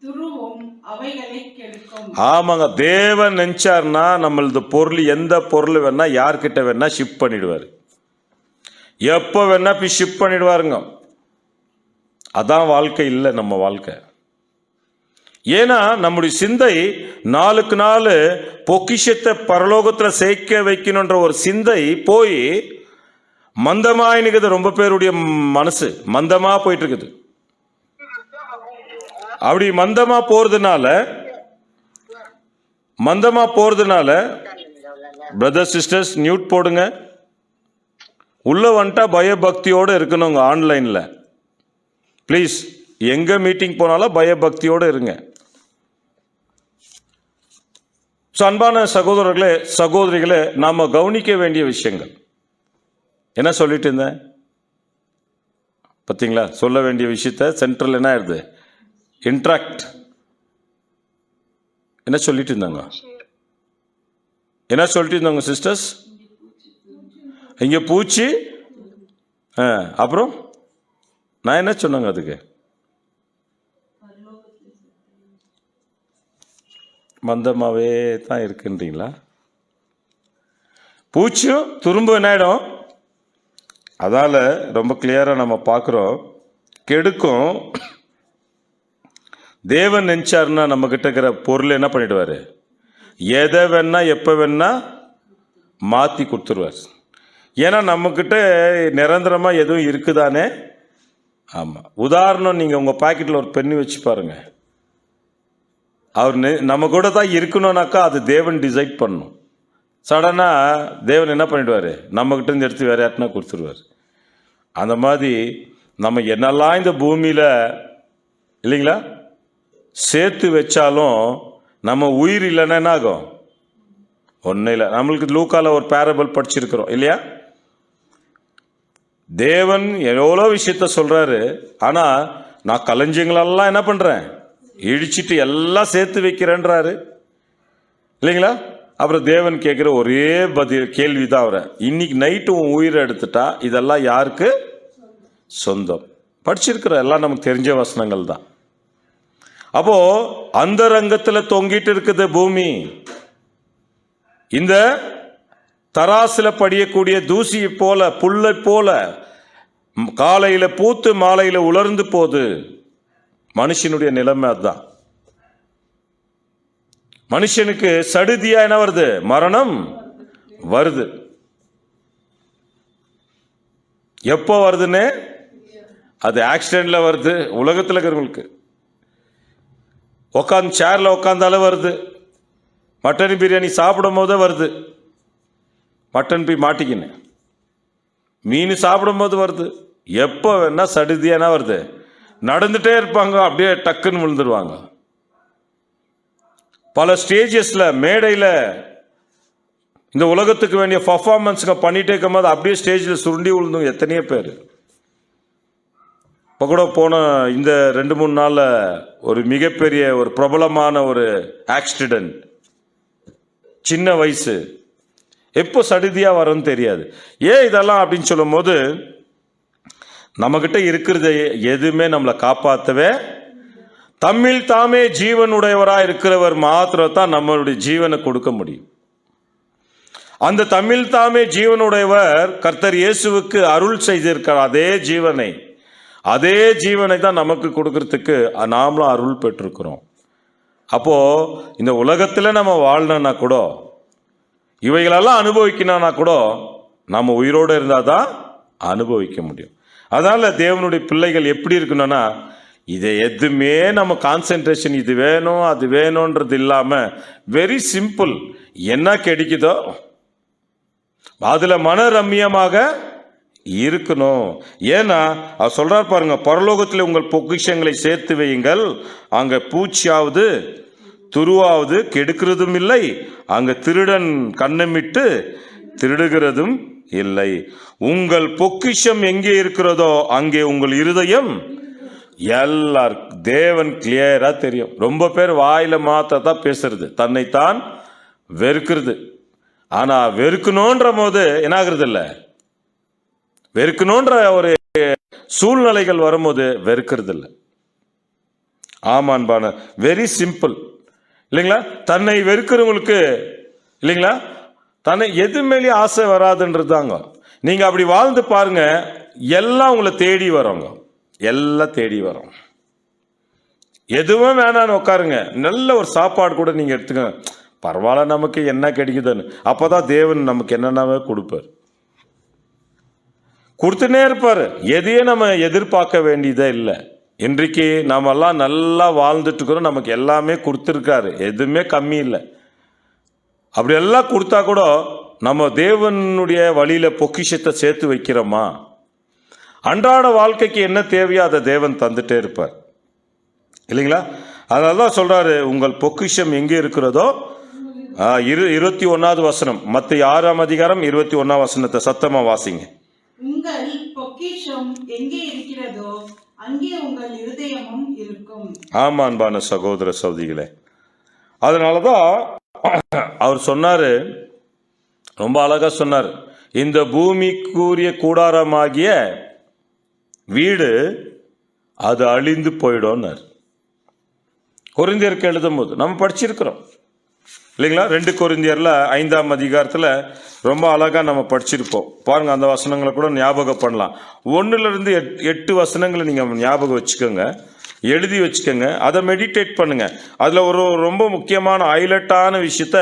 Speaker 2: துருவும் அவைகளை கெடுக்கும்.
Speaker 1: ஆமாங்க. தேவன் நினைச்சார்னா நம்மளது பொருள், எந்த பொருள் வேணா யார்கிட்ட வேணா ஷிப் பண்ணிடுவாரு. எப்ப வேணா போய் ஷிப் பண்ணிடுவாருங்க. அதான் வாழ்க்கை இல்லை நம்ம வாழ்க்கை. ஏன்னா நம்முடைய சிந்தை நாளுக்கு நாள் பொக்கிஷத்தை பரலோகத்துல சேர்க்க வைக்கணுன்ற ஒரு சிந்தை போய் மந்தமாயினுக்குது. ரொம்ப பேருடைய மனசு மந்தமா போயிட்டு இருக்குது. அப்படி மந்தமா போறதுனால பிரதர் சிஸ்டர்ஸ் மியூட் போடுங்க. உள்ள வந்துட்டா பயபக்தியோடு இருக்கணுங்க. ஆன்லைன்ல ப்ளீஸ் எங்க மீட்டிங் போனாலும் பயபக்தியோடு இருங்க. அன்பான சகோதரர்களே, சகோதரிகளே, நாம கவனிக்க வேண்டிய விஷயங்கள் என்ன சொல்லிட்டு இருந்தேன் பார்த்தீங்களா? சொல்ல வேண்டிய விஷயத்த சென்ட்ரல் என்ன ஆயிருது? இன்ட்ராக்ட். என்ன சொல்லிட்டு இருந்தாங்க? என்ன சொல்லிட்டு இருந்தாங்க சிஸ்டர்ஸ்? இங்க பூச்சி, அப்புறம் நான் என்ன சொன்னாங்க? அதுக்கு மந்தமாவே தான் இருக்குன்றீங்களா? பூச்சியும் துரும்பு என்ன ஆயிடும்? அதால ரொம்ப கிளியரா நம்ம பார்க்கிறோம், கெடுக்கும். தேவன் நினைச்சாருன்னா நம்ம கிட்ட இருக்கிற பொருள் என்ன பண்ணிடுவாரு? எதை வேணா எப்ப வேணா மாத்தி கொடுத்துருவார். ஏன்னா நம்ம கிட்ட நிரந்தரமா எதுவும் இருக்குதானே? ஆமா. உதாரணம், நீங்க உங்க பாக்கெட்ல ஒரு பெண்ணு வச்சு பாருங்க. அவர் நம்ம கூட தான் இருக்கணும்னாக்கா அது தேவன் டிசைட் பண்ணும். சடனா தேவன் என்ன பண்ணிடுவாரு? நம்ம கிட்ட இருந்து எடுத்து வேற யாருன்னா கொடுத்துருவார். அந்த மாதிரி நம்ம என்னெல்லாம் இந்த பூமியில இல்லைங்களா சேர்த்து வச்சாலும் நம்ம உயிர் இல்லைன்னா என்ன ஆகும்? ஒன்னும் இல்லை. நம்மளுக்கு லூக்கால ஒரு பேரபிள் படிச்சிருக்கிறோம் இல்லையா? தேவன் எவ்வளோ விஷயத்த சொல்றாரு. ஆனா நான் களஞ்சியங்களெல்லாம் என்ன பண்றேன்? இடிச்சிட்டு எல்லாம் சேர்த்து வைக்கிறேன்றாரு இல்லைங்களா? அப்புறம் தேவன் கேட்கிற ஒரே கேள்விதான் அவரை, இன்னைக்கு நைட்டு உன் உயிரை எடுத்துட்டா இதெல்லாம் யாருக்கு சொந்தம்? படிச்சிருக்கிற எல்லாம் நமக்கு தெரிஞ்ச வசனங்கள் தான். அப்போ அந்த ரங்கத்துல தொங்கிட்டு இருக்குது பூமி. இந்த தராசுல படியக்கூடிய தூசியை போல, புல்லை போல, காலையில பூத்து மாலையில உலர்ந்து போகுது. மனுஷனுடைய நிலைமை அதுதான். மனுஷனுக்கு சடுதியா என்ன வருது? மரணம் வருது. எப்போ வருதுன்னு? அது ஆக்சிடென்ட்ல வருது. உலகத்தில் இருக்கிறவங்களுக்கு உட்காந்து சேர்ல உட்காந்தாலும் வருது. மட்டன் பிரியாணி சாப்பிடும் போதே வருது. மட்டன் போய் மாட்டிக்கின்னு மீன் சாப்பிடும் போது வருது. எப்போ வேணா சடுதியா என்ன வருது? நடந்துட்டே இருப்பாங்க, அப்படியே டக்குன்னு விழுந்துருவாங்க. பல ஸ்டேஜஸ்ல மேடையில இந்த உலகத்துக்கு வேண்டிய பர்ஃபார்மன்ஸுங்க பண்ணிட்டே இருக்கும்போது அப்படியே ஸ்டேஜில் சுருண்டி விழுந்தவங்க எத்தனையோ பேர். இப்போ கூட போன இந்த 2-3 நாளில் ஒரு மிகப்பெரிய ஒரு பிரபலமான ஒரு ஆக்சிடென்ட், சின்ன வயசு, எப்போ சடுதியாக வரும்னு தெரியாது. ஏன் இதெல்லாம் அப்படின்னு சொல்லும் போது, நம்மக்கிட்ட இருக்கிறது எதுவுமே நம்மளை காப்பாற்றவே, தம்மில் தாமே ஜீவனுடையவராக இருக்கிறவர் மாத்திரத்தான் நம்மளுடைய ஜீவனை கொடுக்க முடியும். அந்த தம்மில் தாமே ஜீவனுடையவர் கர்த்தர் இயேசுவுக்கு அருள் செய்திருக்கிறார். அதே ஜீவனை தான் நமக்கு கொடுக்கறதுக்கு நாமளும் அருள் பெற்றிருக்கிறோம். அப்போ இந்த உலகத்தில் நம்ம வாழணும்னா கூட, இவைகளெல்லாம் அனுபவிக்கணும்னா கூட நம்ம உயிரோடு இருந்தால் தான் அனுபவிக்க முடியும். அதனால தேவனுடைய பிள்ளைகள் எப்படி இருக்கணும்னா, இதை எதுவுமே நம்ம கான்சென்ட்ரேஷன் இது வேணும் அது வேணும்ன்றது இல்லாமல் வெரி சிம்பிள், என்ன கிடைக்குதோ அதில் மன ரம்மியமாக இருக்கணும். ஏன்னா அவர் சொல்றார் பாருங்க, பரலோகத்தில் உங்கள் பொக்கிஷங்களை சேர்த்து வையுங்கள், அங்க பூச்சியாவது துருவாவது கெடுக்கிறதும் இல்லை, அங்க திருடன் கண்ணமிட்டு திருடுகிறதும் இல்லை. உங்கள் பொக்கிஷம் எங்கே இருக்கிறதோ அங்கே உங்கள் இருதயம். எல்லாருக்கும் தேவன் கிளியரா தெரியும். ரொம்ப பேர் வாயில மாத்தான் பேசுறது, தன்னைத்தான் வெறுக்கிறது. ஆனா வெறுக்கணுன்ற போது என்ன ஆகுறது இல்லை, வெறுக்கணுன்ற ஒரு சூழ்நிலைகள் வரும்போது வெறுக்கிறது இல்லை. ஆமான்பான வெரி சிம்பிள் இல்லைங்களா. தன்னை வெறுக்கிறவங்களுக்கு இல்லைங்களா, தன்னை எது மேலே ஆசை வராதுன்றது தாங்க. நீங்க அப்படி வாழ்ந்து பாருங்க, எல்லாம் உங்களை தேடி வரோங்க, எல்லாம் தேடி வரும். எதுவும் வேணான்னு உட்காருங்க, நல்ல ஒரு சாப்பாடு கூட நீங்க எடுத்துக்க, பரவாயில்ல நமக்கு என்ன கிடைக்குதுன்னு, அப்பதான் தேவன் நமக்கு என்னென்னவே கொடுப்பார், கொடுத்துனே இருப்பார். எதையும் நம்ம எதிர்பார்க்க வேண்டியதே இல்லை. இன்றைக்கு நாம எல்லாம் நல்லா வாழ்ந்துட்டு இருக்கிறோம், நமக்கு எல்லாமே கொடுத்துருக்காரு, எதுவுமே கம்மி இல்லை. அப்படி எல்லாம் கொடுத்தா கூட நம்ம தேவனுடைய வழியில பொக்கிஷத்தை சேர்த்து வைக்கிறோமா? அன்றாட வாழ்க்கைக்கு என்ன தேவையோ அதை தேவன் தந்துட்டே இருப்பார் இல்லைங்களா. அதனாலதான் சொல்றாரு, உங்கள் பொக்கிஷம் எங்கே இருக்கிறதோ 21வது வசனம், மத்தேயு 6ஆம் அதிகாரம் 21ஆம் வசனத்தை சத்தமா வாசிங்க.
Speaker 2: உங்கள் பொக்கிஷம் எங்கே இருக்கிறதோ அங்கே உங்கள் இருதயமும் இருக்கும்.
Speaker 1: ஆமா அன்பான சகோதர சகோதரிகளே, அதனாலதான் அவர் சொன்னாரு, ரொம்ப அழகா சொன்னார், இந்த பூமிக்குரிய கூடாரமாகிய வீடு அது அழிந்து போயிடும்னார். கொரிந்தியருக்கு எழுதும் போது நம்ம படிச்சிருக்கிறோம் இல்லைங்களா. 2 கொரிந்தியர்ல 5ஆம் அதிகாரத்தில் ரொம்ப அழகா நம்ம படிச்சிருப்போம் பாருங்க. அந்த வசனங்களை கூட ஞாபகம் பண்ணலாம். 1லிருந்து 8 வசனங்களை நீங்க ஞாபகம் வச்சுக்கோங்க, எழுதி வச்சுக்கோங்க, அதை மெடிடேட் பண்ணுங்க. அதுல ஒரு ரொம்ப முக்கியமான ஹைலைட்டான விஷயத்த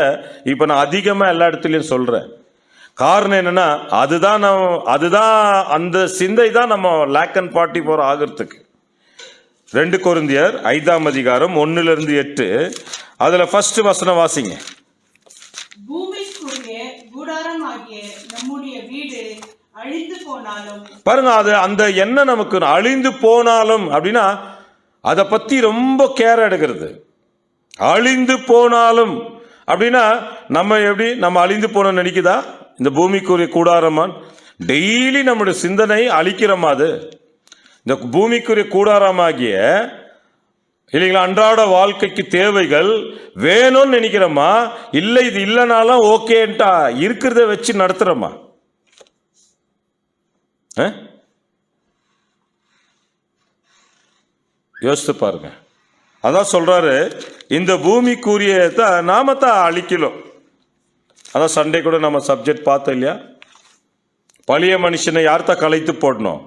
Speaker 1: இப்ப நான் அதிகமா எல்லா இடத்துலயும் சொல்றேன். காரணம் என்னன்னா, அதுதான் அந்த சிந்தை தான் நம்ம லேக் அண்ட் 44 ஆகிறதுக்கு. 2 கொரிந்தியர் 5ஆம் அதிகாரம் 1லிருந்து 8, அதுல ஃபர்ஸ்ட் வசனம் வாசிங்க.
Speaker 2: பூமிக்குரிய கூடாரமாகிய நம்முடைய வீடு அழிந்து போனாலும்
Speaker 1: பாருங்க, அது அந்த என்ன நமக்கு அழிந்து போனாலும் அப்படின்னா அதை பத்தி ரொம்ப கேர் எடுக்கிறது. அழிந்து போனாலும் அப்படின்னா நம்ம எப்படி நம்ம அழிந்து போன நினைக்குதா? இந்த பூமிக்குரிய கூடாரமா டெய்லி நம்முடைய சிந்தனை அழிக்கிறோமா? அது இந்த பூமிக்குரிய கூடாரமாகிய இல்லைங்களா அன்றாட வாழ்க்கைக்கு தேவைகள் வேணும்னு நினைக்கிறோமா? இல்லை இது இல்லைனாலும் ஓகேன்ட்டா இருக்கிறத வச்சு நடத்துறோமா? யோசித்து பாருங்க. அதான் சொல்றாரு, இந்த பூமிக்குரிய நாம தான் அழிக்கலும். அதான் சண்டே கூட நம்ம சப்ஜெக்ட் பார்த்தோம் இல்லையா. பழைய மனுஷனை யார்தான் கலைத்து போடணும்?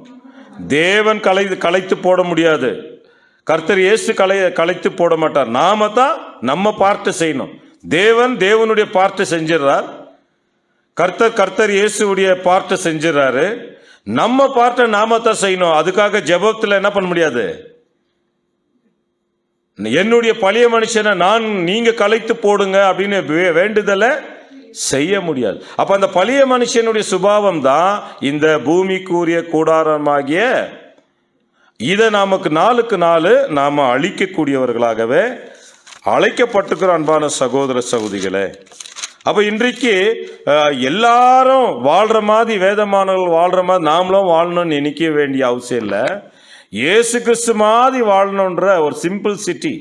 Speaker 1: தேவன் கலைத்து போட முடியாது. கர்த்தர் இயேசு கலைத்து போட மாட்டார். நாம தான் நம்ம பார்ட்டை செய்யணும். தேவனுடைய பார்ட்டை செஞ்சிடறார். கர்த்தர் இயேசுடைய பார்ட்டை செஞ்சிடறாரு. நம்ம பார்ட்டை நாம தான் செய்யணும். அதுக்காக ஜெபத்தில் என்ன பண்ண முடியாது? என்னுடைய பழைய மனுஷனை நீங்க கலைத்து போடுங்க அப்படின்னு வேண்டுதலை செய்ய முடியாது. அப்ப அந்த பழைய மனுஷனுடைய சுபாவம் தான் இந்த பூமிக்குரிய கூடாரமாகிய இதை நமக்கு நாளுக்கு நாள் நாம அழிக்கக்கூடியவர்களாகவே அழைக்கப்பட்டிருக்கிற அன்பான சகோதர சகோதரிகளே. அப்ப இன்றைக்கு எல்லாரும் வாழ்ற மாதிரி, வேதமானவர்கள் வாழ்ற மாதிரி நாமளும் வாழணும்னு நினைக்க வேண்டிய அவசியம் இல்லை. இயேசு கிறிஸ்து மாதிரி வாழணுன்ற ஒரு சிம்பிள் சிட்டி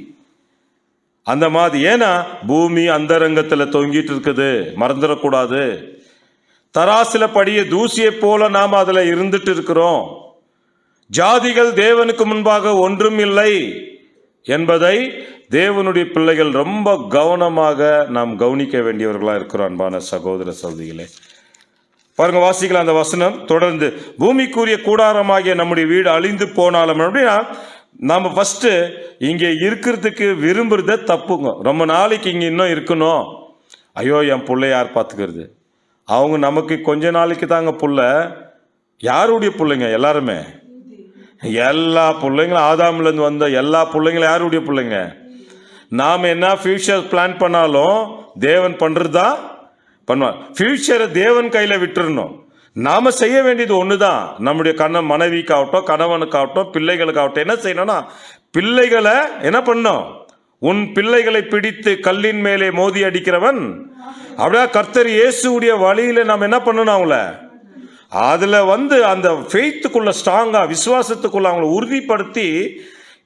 Speaker 1: அந்த மாதிரி. ஏன்னா பூமி அந்தரங்கத்தில் தொங்கிட்டு இருக்குது, மறந்துடக்கூடாது. தராசில படிய தூசியை போல நாம் அதுல இருந்துட்டு இருக்கிறோம். ஜாதிகள் தேவனுக்கு முன்பாக ஒன்றும் இல்லை என்பதை தேவனுடைய பிள்ளைகள் ரொம்ப கவனமாக நாம் கவனிக்க வேண்டியவர்களா இருக்கிறோம். அன்பான சகோதர சகோதரிகளே, பாருங்க, வாசிக்கலாம் அந்த வசனம் தொடர்ந்து. பூமிக்குரிய கூடாரமாகிய நம்முடைய வீடு அழிந்து போனாலும் அப்படின்னா, நம்ம ஃபர்ஸ்ட் இங்க இருக்கிறதுக்கு விரும்புறத தப்புங்க. ரொம்ப நாளைக்கு இங்க இன்னும் இருக்கணும். ஐயோ, என் பிள்ளை யார் பார்த்துக்கிறது? அவங்க நமக்கு கொஞ்ச நாளைக்கு தாங்க புள்ள. யாருடைய பிள்ளைங்க? எல்லாருமே, எல்லா பிள்ளைங்களும் ஆதாம்லேருந்து வந்த எல்லா பிள்ளைங்களும் யாருடைய பிள்ளைங்க? நாம் என்ன ஃபியூச்சர் பிளான் பண்ணாலும் தேவன் பண்ணுறதா பண்ணுவார். ஃபியூச்சரை தேவன் கையில் விட்டுறணும். நாம் செய்ய வேண்டியது ஒன்று தான். நம்முடைய மனைவிக்காகட்டும், கணவனுக்காகட்டும், பிள்ளைகளுக்காகட்டும் என்ன செய்யணும்னா, பிள்ளைகளை என்ன பண்ணணும்? உன் பிள்ளைகளை பிடித்து கல்லின் மேலே மோதி அடிக்கிறவன் அப்படியே கர்த்தர் இயேசுடைய வழியில நாம் என்ன பண்ணணும்? அவங்கள அதுல அந்த ஃபெய்த்துக்குள்ள ஸ்ட்ராங்கா, விசுவாசத்துக்குள்ள அவங்கள உறுதிப்படுத்தி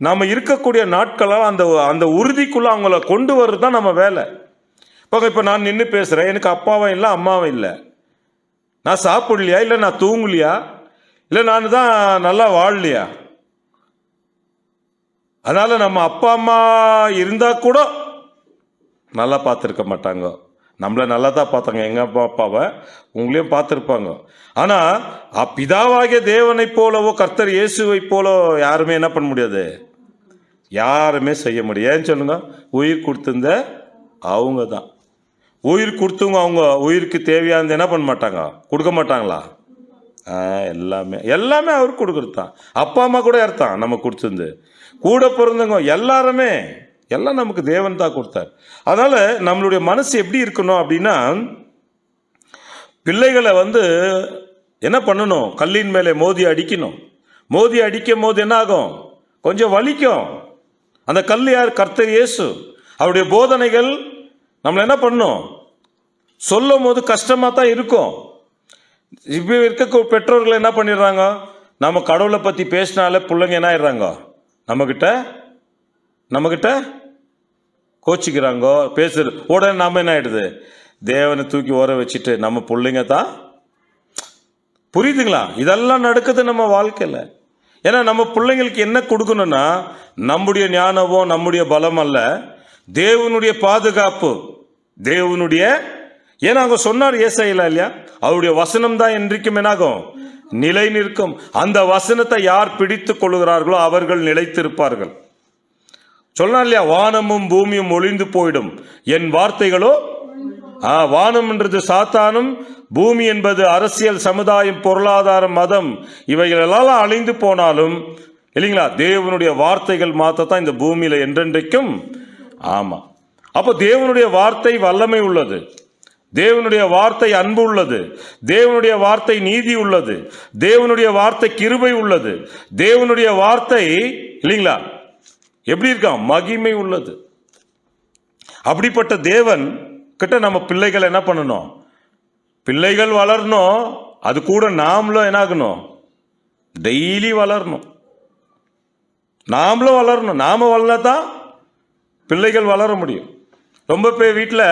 Speaker 1: நம்ம இருக்கக்கூடிய நாட்களால் அந்த உறுதிக்குள்ள அவங்கள கொண்டு வர்றது தான் நம்ம வேலை. இப்போ நான் நின்று பேசுறேன், எனக்கு அப்பாவும் இல்லை அம்மாவும் இல்லை. நான் சாப்பிடலையா? இல்லை நான் தூங்கலையா? இல்லை நான் தான் நல்லா வாழலையா? அதனால நம்ம அப்பா அம்மா இருந்தா கூட நல்லா பார்த்துருக்க மாட்டாங்க. நம்மள நல்லா தான் பார்த்தாங்க, எங்க அப்பா அப்பாவை உங்களையும் பார்த்துருப்பாங்க. ஆனா பிதாவாகிய தேவனை போலவோ கர்த்தர் இயேசுவை போலோ யாருமே என்ன பண்ண முடியாது, யாருமே செய்ய முடியாது. ஏன்னு சொல்லுங்க, உயிர் கொடுத்திருந்த அவங்க தான். உயிர் கொடுத்தவங்க அவங்க உயிருக்கு தேவையானது என்ன பண்ண மாட்டாங்க, கொடுக்க மாட்டாங்களா? எல்லாமே எல்லாமே அவர் கொடுக்குறது தான். அப்பா அம்மா கூட யார் தான் நம்ம கொடுத்துருந்து, கூட பிறந்தவங்க எல்லாருமே எல்லாம் நமக்கு தேவன் தான் கொடுத்தார். அதனால நம்மளுடைய மனசு எப்படி இருக்கணும் அப்படின்னா, பிள்ளைகளை என்ன பண்ணணும்? கல்லின் மேலே மோதி அடிக்கணும். மோதி அடிக்கும் போது என்ன ஆகும்? கொஞ்சம் வலிக்கும். அந்த கல் யார்? கர்த்தர் இயேசு. அவருடைய போதனைகள் நம்மளை என்ன பண்ணும்? சொல்லும் போது கஷ்டமா தான் இருக்கும். இப்போ இருக்க பெற்றோர்கள் என்ன பண்ணிடுறாங்க, நம்ம கடவுளை பற்றி பேசினாலே பிள்ளைங்க என்ன ஆயிடுறாங்க, நம்மக்கிட்ட கோச்சிக்கிறாங்க, பேசுறது. உடனே நம்ம என்ன ஆயிடுது, தேவனை தூக்கி ஓர வச்சுட்டு நம்ம பிள்ளைங்க தான். புரியுதுங்களா? இதெல்லாம் நடக்குது நம்ம வாழ்க்கையில். ஏன்னா நம்ம பிள்ளைங்களுக்கு என்ன கொடுக்கணும்னா, நம்முடைய ஞானமோ நம்முடைய பலம் அல்ல, தேவனுடைய பாதுகாப்பு, தேவனுடைய. ஏன்னா அவங்க சொன்னார் ஏசாயில இல்லையா, அவருடைய வசனம் தான் என்றைக்கும் என்னாகும், நிலை நிற்கும். அந்த வசனத்தை யார் பிடித்து கொள்கிறார்களோ அவர்கள் நிலைத்திருப்பார்கள். சொன்னார் இல்லையா, வானமும் பூமியும் ஒளிந்து போயிடும், என் வார்த்தைகளோ. வானம் என்றது சாத்தானும், பூமி என்பது அரசியல், சமுதாயம், பொருளாதாரம், மதம், இவைகளெல்லாம் அழிந்து போனாலும் இல்லைங்களா, தேவனுடைய வார்த்தைகள் மாத்தான் இந்த பூமியில என்றென்றைக்கும். ஆமா, அப்போ தேவனுடைய வார்த்தை வல்லமை உள்ளது, தேவனுடைய வார்த்தை அன்பு உள்ளது, தேவனுடைய வார்த்தை நீதி உள்ளது, தேவனுடைய வார்த்தை கிருபை உள்ளது, தேவனுடைய வார்த்தை இல்லைங்களா எப்படி இருக்கா, மகிமை உள்ளது. அப்படிப்பட்ட தேவன் கிட்ட நம்ம பிள்ளைகள் என்ன பண்ணணும்? பிள்ளைகள் வளரணும். அது கூட நாமளும் என்ன ஆகணும்? டெய்லி வளரணும். நாமளும் வளரணும். நாம வளர்ந்தாதான் பிள்ளைகள் வளர முடியும். ரொம்ப பேர் வீட்டில்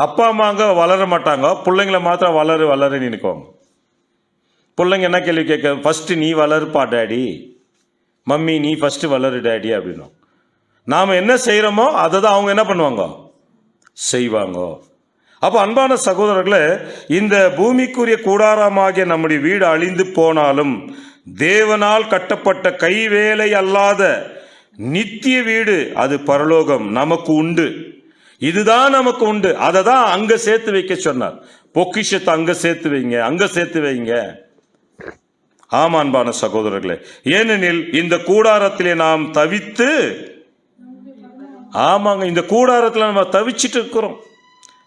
Speaker 1: அப்பா அம்மாங்க வளர மாட்டாங்க, பிள்ளைங்களை மாத்திரம் வளருன்னு நினைக்குவாங்க. பிள்ளைங்க என்ன கேள்வி கேட்க, ஃபர்ஸ்ட் நீ வளருப்பா டேடி, மம்மி நீ ஃபர்ஸ்ட் வளரு டேடி அப்படின்னும். நாம் என்ன செய்கிறோமோ அதை தான் அவங்க என்ன பண்ணுவாங்க, செய்வாங்க. அப்போ அன்பான சகோதரர்களே, இந்த பூமிக்குரிய கூடாரமாகிய நம்முடைய வீடு அழிந்து போனாலும் தேவனால் கட்டப்பட்ட கைவேலை அல்லாத நித்திய வீடு, அது பரலோகம் நமக்கு உண்டு. இதுதான் நமக்கு உண்டு. அதை தான் அங்க சேர்த்து வைக்க சொன்னார். பொக்கிஷத்தை அங்க சேர்த்து வைங்க, அங்க சேர்த்து வைங்க. ஆமா அன்பான சகோதரர்களே, ஏனெனில் இந்த கூடாரத்திலே நாம் தவித்து, ஆமாங்க, இந்த கூடாரத்தில் நம்ம தவிச்சிட்டு இருக்கிறோம்.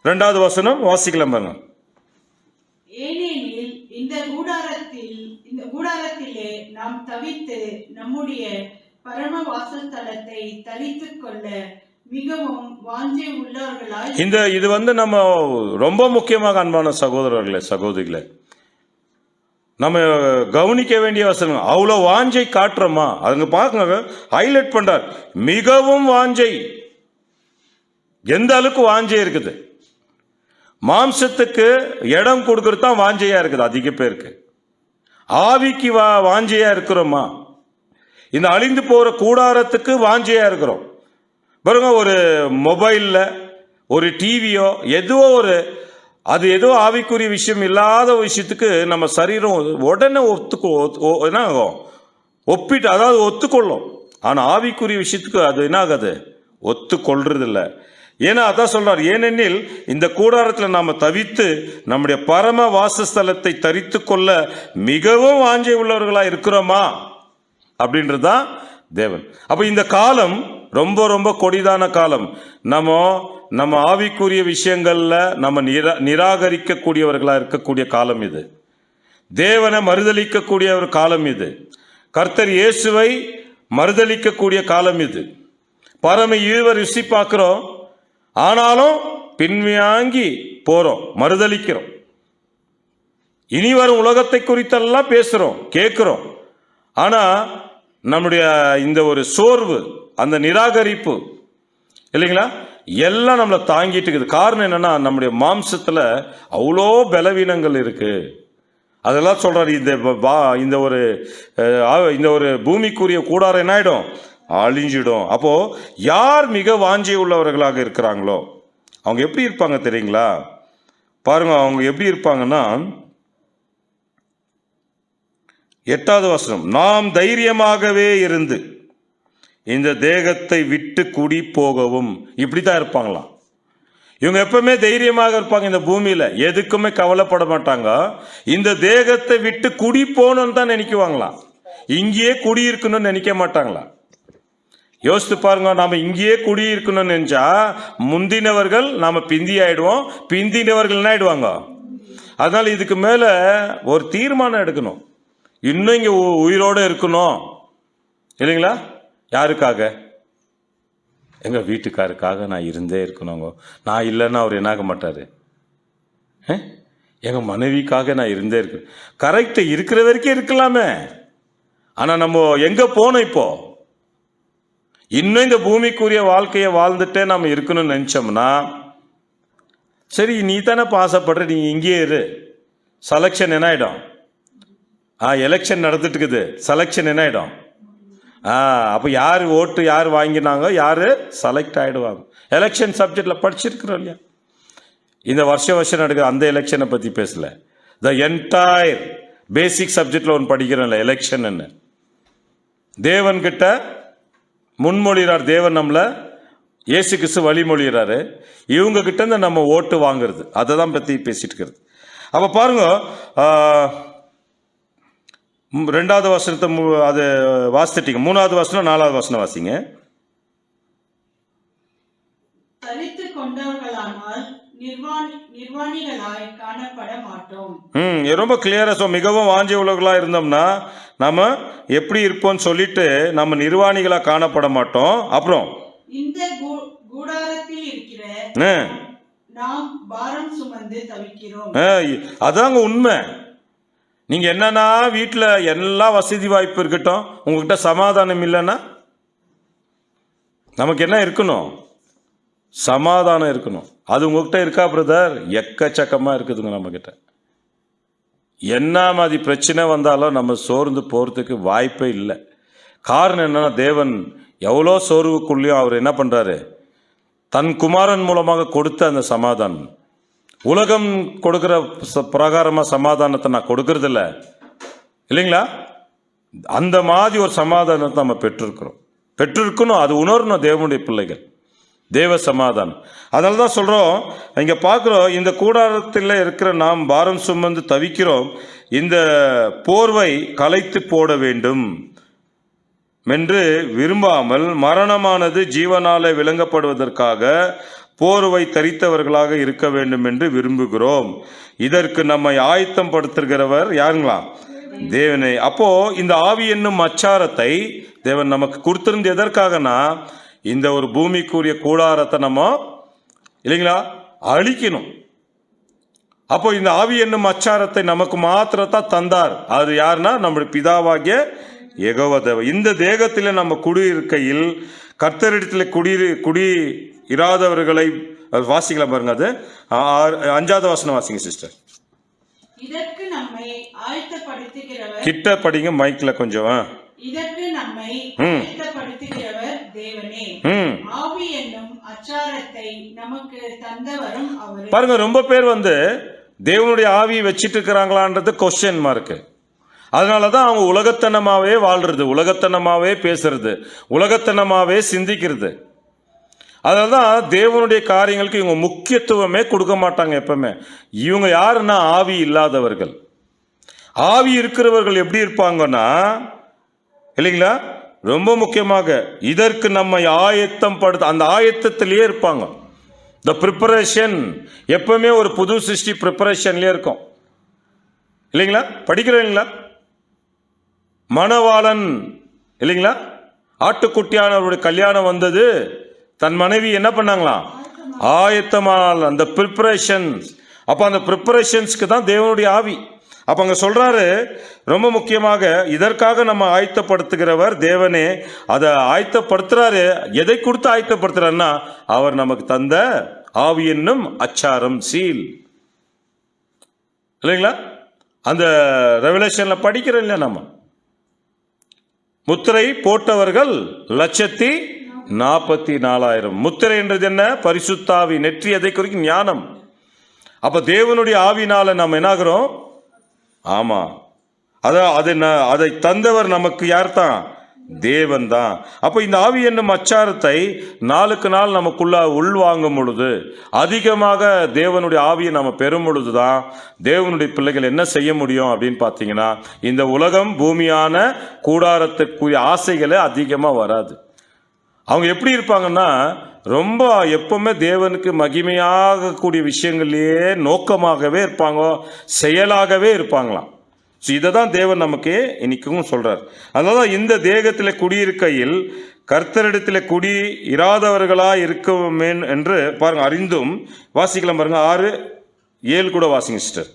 Speaker 1: 2வது வசனம் வாசிக்கலாம் பாருங்க.
Speaker 2: ஏனெனில் இந்த கூடாரத்திலே நாம் தவித்து நம்முடைய பரம வாசஸ்தலத்தை தரித்துக் கொள்ள மிகவும் வாஞ்சை உள்ளவர்களாய்
Speaker 1: இது நம்ம ரொம்ப முக்கியமாக அன்பான சகோதரர்களே சகோதரிகளே நம்ம கவனிக்க வேண்டிய வசனம். அவ்வளோ வாஞ்சை காட்டுறோமா? அதுங்க பார்க்க ஹைலைட் பண்றார். மிகவும் வாஞ்சை. எந்த அளவுக்கு வாஞ்சை இருக்குது? மாம்சத்துக்கு இடம் கொடுக்கறது தான் வாஞ்சையா இருக்குது அதிக பேருக்கு. ஆவிக்கு வாஞ்சையா இருக்கிறோமா? இந்த அழிந்து போற கூடாரத்துக்கு வாஞ்சையா இருக்கிறோம் பாருங்க. ஒரு மொபைல்ல ஒரு டிவியோ அது ஏதோ ஆவிக்குரிய விஷயம் இல்லாத விஷயத்துக்கு நம்ம சரீரம் உடனே என்ன ஆகும்? ஒப்பிட்டு அதாவது ஒத்துக்கொள்ளும். ஆனா ஆவிக்குரிய விஷயத்துக்கு அது என்ன ஆகாது? ஒத்துக்கொள்றது இல்லை. ஏன்னா அதான் சொல்றார், ஏனெனில் இந்த கூடாரத்தில் நாம தவித்து நம்முடைய பரம வாசஸ்தலத்தை தரித்து கொள்ள மிகவும் வாஞ்சை உள்ளவர்களா இருக்கிறோமா அப்படின்றதுதான் தேவன். அப்ப இந்த காலம் ரொம்ப ரொம்ப கொடிதான காலம். நம்ம ஆவிக்குரிய விஷயங்கள்ல நம்ம நிராகரிக்க கூடியவர்களா இருக்கக்கூடிய காலம் இது. தேவனை மறுதலிக்கக்கூடிய ஒரு காலம் இது. கர்த்தர் இயேசுவை மறுதலிக்கக்கூடிய காலம் இது. பரம ஈவை ருசி பார்க்கிறோம், ஆனாலும் பின்வாங்கி போறோம், மறுதலிக்கிறோம். இனி வரும் உலகத்தை குறித்தெல்லாம் பேசுறோம், கேட்கிறோம். ஆனா நம்முடைய இந்த ஒரு சோர்வு, அந்த நிராகரிப்பு இல்லைங்களா, எல்லாம் நம்மளை தாங்கிட்டு இருக்குது. காரணம் என்னன்னா, நம்முடைய மாம்சத்துல அவ்வளோ பலவீனங்கள் இருக்கு. அதெல்லாம் சொல்றாரு. இந்த ஒரு பூமிக்குரிய கூடாரம் என்ன ஆயிடும்? அழிஞ்சிடும். அப்போ யார் மிக வாஞ்சி உள்ளவர்களாக இருக்கிறாங்களோ அவங்க எப்படி இருப்பாங்க தெரியுங்களா? பாருங்க, அவங்க எப்படி இருப்பாங்கன்னா, 8வது வசனம், நாம் தைரியமாகவே இருந்து இந்த தேகத்தை விட்டு குடி போகவும். இப்படித்தான் இருப்பாங்களாம். இவங்க எப்பவுமே தைரியமாக இருப்பாங்க. இந்த பூமியில எதுக்குமே கவலைப்பட மாட்டாங்க. இந்த தேகத்தை விட்டு குடி போகணும்னு தான் நினைக்குவாங்களாம். இங்கேயே குடியிருக்கணும்னு நினைக்க மாட்டாங்களா? யோசித்து பாருங்க. நாம இங்கேயே குடியிருக்கணும்னு நினைச்சா முந்தினவர்கள் நாம பிந்தி ஆயிடுவோம், பிந்தினவர்கள் என்ன ஆயிடுவாங்க. அதனால இதுக்கு மேல ஒரு தீர்மானம் எடுக்கணும். இன்னும் இங்க உயிரோடு இருக்கணும் இல்லைங்களா? யாருக்காக? எங்க வீட்டுக்காருக்காக நான் இருந்தே இருக்கணுங்க. நான் இல்லைன்னா அவர் என்னாக மாட்டாரு. எங்க மனைவிக்காக நான் இருந்தே இருக்கு. கரெக்ட், இருக்கிற வரைக்கும் இருக்கலாமே. ஆனா நம்ம எங்க போனோம்? இப்போ இன்னும் இந்த பூமிக்குரிய வாழ்க்கையை வாழ்ந்துட்டே நம்ம இருக்கணும்னு நினைச்சோம்னா, சரி நீ தானே பாசப்படுற, நீ இங்கேயே இரு. செலக்ஷன் என்ன ஆயிடும்? எலெக்ஷன் நடந்துட்டு இருக்குது. செலக்ஷன் என்ன ஆயிடும்? அப்போ யார் ஓட்டு யார் வாங்கினாங்க, யார் செலக்ட் ஆகிடுவாங்க. எலெக்ஷன் சப்ஜெக்டில் படிச்சிருக்கிறோம் இல்லையா? இந்த வருஷம் நடக்குது. அந்த எலெக்ஷனை பற்றி பேசல, த என்டையர் பேசிக் சப்ஜெக்டில் ஒன்று படிக்கிறோம்ல, எலெக்ஷன் என்ன. தேவன்கிட்ட முன்மொழிகிறார் தேவன், நம்மளை இயேசு கிறிஸ்து வழிமொழிகிறாரு. இவங்க கிட்ட இருந்து நம்ம ஓட்டு வாங்குறது, அதை தான் பற்றி பேசிட்டு இருக்கிறது. அப்போ பாருங்க, 2வது வசனத்தை அது வாசிட்டீங்க. 3வது வசனம் 4வது வசனம் வாசிங்க.
Speaker 2: தரித்து கொண்டவர்களானால் நிர்வாணிகளாய் காணப்பட மாட்டோம்.
Speaker 1: ரொம்ப கிளியரா மிகவும் வாஞ்சி உள்ளவர்களா இருந்தோம்னா நம்ம எப்படி இருப்போம்னு சொல்லிட்டு நம்ம நிர்வாணிகளா காணப்பட மாட்டோம். அப்புறம்
Speaker 2: இந்த கூடாரத்தில் இருக்கிற நாம் பாரம் சுமந்து தவிக்கிறோம்.
Speaker 1: அதாங்க உண்மை. நீங்க என்னன்னா வீட்டில் எல்லா வசதி வாய்ப்பு இருக்கட்டும், உங்ககிட்ட சமாதானம் இல்லைன்னா நமக்கு என்ன இருக்கணும்? சமாதானம் இருக்கணும். அது உங்ககிட்ட இருக்கா பிரதர்? எக்கச்சக்கமா இருக்குதுங்க நம்ம கிட்ட. என்ன மாதிரி பிரச்சனை வந்தாலும் நம்ம சோர்ந்து போறதுக்கு வாய்ப்பே இல்லை. காரணம் என்னன்னா, தேவன் எவ்வளோ சோர்வுக்குள்ளேயும் அவர் என்ன பண்றாரு? தன் குமாரன் மூலமாக கொடுத்த அந்த சமாதானம். உலகம் கொடுக்கிற பிரகாரமா சமாதானத்தை நான் கொடுக்கறது இல்லை இல்லைங்களா? அந்த மாதிரி ஒரு சமாதானத்தை நம்ம பெற்றிருக்கணும். அது உணரணும் தேவனுடைய பிள்ளைகள், தேவ சமாதானம். அதனால தான் சொல்றோம், இங்க பார்க்கிறோம், இந்த கூடாரத்தில் இருக்கிற நாம் பாரம் சுமந்து தவிக்கிறோம், இந்த போர்வை கலைத்து போட வேண்டும் என்று விரும்பாமல் மரணமானது ஜீவனாலே விளங்கப்படுவதற்காக போர்வை தரித்தவர்களாக இருக்க வேண்டும் என்று விரும்புகிறோம். இதற்கு நம்மை ஆயத்தம் படுத்துகிறவர் யாருங்களா? தேவனே. அப்போ இந்த ஆவி என்னும் அச்சாரத்தை தேவன் நமக்கு கொடுத்திருந்து எதற்காகனா, இந்த ஒரு பூமிக்குரிய கூடாரத்தை நம்ம இல்லைங்களா அழிக்கணும். அப்போ இந்த ஆவி என்னும் அச்சாரத்தை நமக்கு மாத்திரத்தான் தந்தார். அது யாருன்னா நம்முடைய பிதாவாகிய யெகோவா தேவன். இந்த தேகத்தில் நம்ம குடியிருக்கையில் கர்த்தரிடத்தில் குடி இராதவர்களை வாசிக்கலாம் பாருங்க. அது 5வது வசனம் வாசிங்க சிஸ்டர்.
Speaker 2: இதற்கு நம்மை ஆயத்தப்படுத்துகிறவர்,
Speaker 1: கிட்ட படிங்க மைக்ல கொஞ்சம்.
Speaker 2: இதற்கு நம்மை ஆயத்தப்படுத்துகிறவர் தேவனே, ஆவி என்னும் அச்சாரத்தை நமக்கு தந்தவரும் அவரே.
Speaker 1: பாருங்க, ரொம்ப பேர் தேவனுடைய ஆவியை வச்சிட்டு இருக்கிறாங்களான்றது கொஸ்டின் மார்க்கு. அதனாலதான் அவங்க உலகத்தனமாவே வாழ்றது, உலகத்தனமாவே பேசுறது, உலகத்தனமாவே சிந்திக்கிறது. அதனால்தான் தேவனுடைய காரியங்களுக்கு இவங்க முக்கியத்துவமே கொடுக்க மாட்டாங்க எப்பவுமே. இவங்க யாருன்னா ஆவி இல்லாதவர்கள். ஆவி இருக்கிறவர்கள் எப்படி இருப்பாங்கன்னா இல்லைங்களா, ரொம்ப முக்கியமாக இதற்கு நம்ம ஆயத்தம் படுத்த அந்த ஆயத்தத்திலேயே இருப்பாங்க. த ப்ரிப்பரேஷன் எப்பவுமே ஒரு புது சிருஷ்டி ப்ரிப்பரேஷன்லேயே இருக்கும் இல்லைங்களா. படிக்கிறீங்களா? மணவாளன் இல்லைங்களா, ஆட்டுக்குட்டியானவருடைய கல்யாணம் வந்தது, தன் மனைவி என்ன பண்ணாங்களாம், ஆயத்தமான அந்த ப்ரிப்பரேஷன். அப்போ அந்த ப்ரிப்பரேஷன்ஸ்க்கு தான் தேவனுடைய ஆவி. அப்போ அங்கே சொல்றாரு ரொம்ப முக்கியமாக, இதற்காக நம்ம ஆயத்தப்படுத்துகிறவர் தேவனே. அதை ஆயத்தப்படுத்துறாரு. எதை கொடுத்து ஆயத்தப்படுத்துறாருன்னா, அவர் நமக்கு தந்த ஆவி என்னும் அச்சாரம், சீல் இல்லைங்களா. அந்த ரெவலேஷன்ல படிக்கிறோம் இல்லையா, நம்ம முத்திரை போட்டவர்கள் 1,44,000. முத்திரை என்றது என்ன? பரிசுத்தாவி, நெற்றி எதை குறிக்கும்? ஞானம். அப்ப தேவனுடைய ஆவினால நம்ம என்ன ஆகிறோம்? ஆமா, அதை தந்தவர் நமக்கு யார் தான்? தேவன் தான். அப்ப இந்த ஆவி என்னும் அச்சாரத்தை நாளுக்கு நாள் நமக்குள்ள உள்வாங்கும் பொழுது, அதிகமாக தேவனுடைய ஆவியை நம்ம பெறும் பொழுதுதான் தேவனுடைய பிள்ளைகள் என்ன செய்ய முடியும் அப்படின்னு பார்த்தீங்கன்னா, இந்த உலகம் பூமியான கூடாரத்திற்குரிய ஆசைகளே அதிகமாக வராது. அவங்க எப்படி இருப்பாங்கன்னா, ரொம்ப எப்பவுமே தேவனுக்கு மகிமையாக விஷயங்கள்லேயே நோக்கமாகவே இருப்பாங்க, செயலாகவே இருப்பாங்களாம். ஸோ இதை தான் தேவன் நமக்கு இன்னைக்கும் சொல்றார். அதனால இந்த தேகத்தில் குடியிருக்கையில் கர்த்தரிடத்தில் குடி இராதவர்களா இருக்குமே என்று பாருங்க, அறிந்தும் வாசிக்கலாம் பாருங்க. 6-7 கூட வாசிங்க சிஸ்டர்.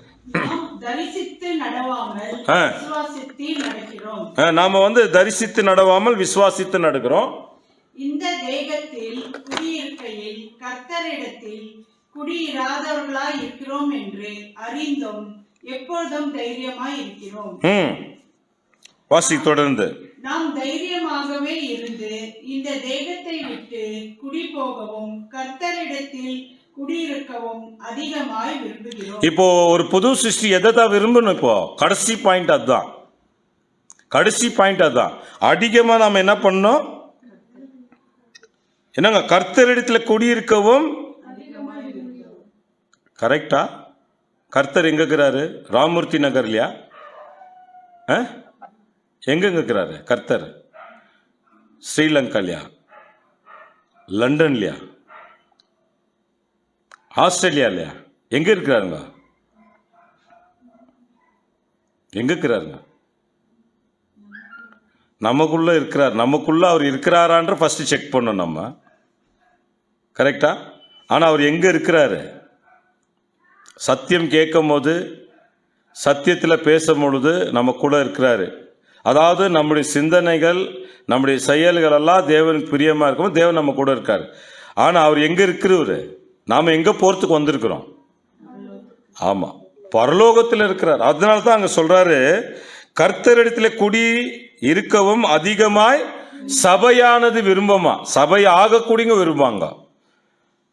Speaker 2: தரிசித்து நடவாமல் விசுவாசித்து நடக்கிறோம்.
Speaker 1: நாம தரிசித்து நடவாமல் விசுவாசித்து நடக்கிறோம்.
Speaker 2: இந்த தேகத்தில் குடியிருக்கையில் கர்த்தரிடத்தில் குடியிராதவர்களாய் இருக்கிறோம் என்று அறிந்தும் எப்பொழுதும் தைரியமாய் இருக்கிறோம்.
Speaker 1: வாசி தொடர்ந்து.
Speaker 2: நாம் தைரியமாகவே இருந்து இந்த தேகத்தை விட்டு குடி போகவும் கர்த்தரிடத்தில் குடியிருக்கவும் அதிகமாய் விரும்புகிறோம். இப்போ
Speaker 1: ஒரு புது சிருஷ்டி எதை தான் விரும்பணும்? இப்போ கடைசி பாயிண்ட் அதுதான். கடைசி பாயிண்ட் அதுதான். அதிகமா நாம என்ன பண்ணோம்? என்னங்க? கர்த்தரிடத்தில் குடியிருக்கவும். கரெக்டா? கர்த்தர் எங்க இருக்கிறாரு? ராமூர்த்தி நகர் இல்லையா? எங்க இருக்கிறாரு கர்த்தர்? ஸ்ரீலங்கா இல்லையா? லண்டன் இல்லையா? ஆஸ்திரேலியா இல்லையா? எங்க இருக்கிறாருங்க? எங்க இருக்கிறாருங்க? நமக்குள்ள இருக்கிறார். நமக்குள்ள அவர் இருக்கிறாரான்ற ஃபர்ஸ்ட் செக் பண்ணோம் நம்ம. கரெக்டா? ஆனா அவர் எங்க இருக்கிறாரு? சத்தியம் கேட்கும் போது, சத்தியத்தில் பேசும் பொழுது நம்ம கூட இருக்கிறாரு. அதாவது நம்முடைய சிந்தனைகள், நம்முடைய செயல்கள் எல்லாம் தேவனுக்கு பிரியமா இருக்கும், தேவன் நம்ம கூட இருக்காரு. ஆனா அவர் எங்க இருக்கிறவரு? நாம எங்க போறதுக்கு வந்திருக்கிறோம்? ஆமா, பரலோகத்தில் இருக்கிறார். அதனால தான் அங்க சொல்றாரு, கர்த்தரிடத்தில் குடி இருக்கவும் அதிகமாய் சபையானது விரும்பமா. சபை ஆகக்கூடியங்க விரும்பாங்க.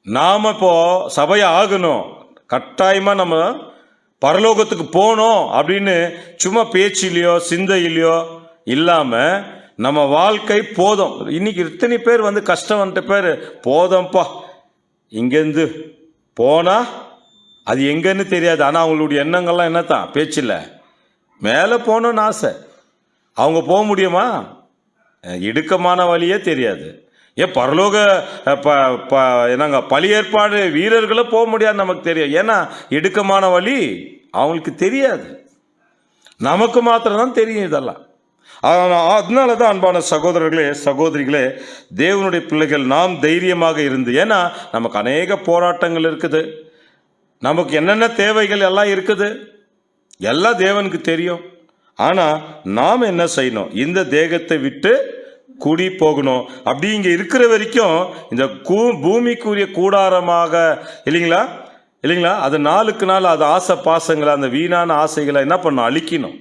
Speaker 1: நாம இப்போ சபை ஆகணும், கட்டாயமா நம்ம பரலோகத்துக்கு போனோம் அப்படின்னு சும்மா பேச்சிலையோ சிந்தையிலையோ இல்லாம நம்ம வாழ்க்கை போதும். இன்னைக்கு இத்தனை பேர் கஷ்டம் வந்துட்ட பேர், போதும்ப்பா இங்கேருந்து போனா அது எங்கன்னு தெரியாது. ஆனால் அவங்களுடைய எண்ணங்கள்லாம் என்னத்தான்? பேச்சில்லை மேலே போகணும்னு ஆசை. அவங்க போக முடியுமா? இடுக்கமான வழியே தெரியாது. ஏன் பரலோக என்னங்க பழி ஏற்பாடு வீரர்களும் போக முடியாது, நமக்கு தெரியும். ஏன்னா இடுக்கமான வழி அவங்களுக்கு தெரியாது, நமக்கு மாத்திரம்தான் தெரியும் இதெல்லாம். அதனால தான் அன்பான சகோதரர்களே சகோதரிகளே, தேவனுடைய பிள்ளைகள் நாம் தைரியமாக இருந்து, ஏன்னா நமக்கு அநேக போராட்டங்கள் இருக்குது, நமக்கு என்னென்ன தேவைகள் எல்லாம் இருக்குது, எல்லாம் தேவனுக்கு தெரியும். ஆனால் நாம் என்ன செய்யணும்? இந்த தேகத்தை விட்டு குடி போகணும். அப்படி இங்கே இருக்கிற வரைக்கும் இந்த பூமிக்குரிய கூடாரமாக இல்லைங்களா, அது நாளுக்கு நாள் அது ஆசை பாசங்களை, அந்த வீணான ஆசைகளை என்ன பண்ணணும்? அழிக்கணும்.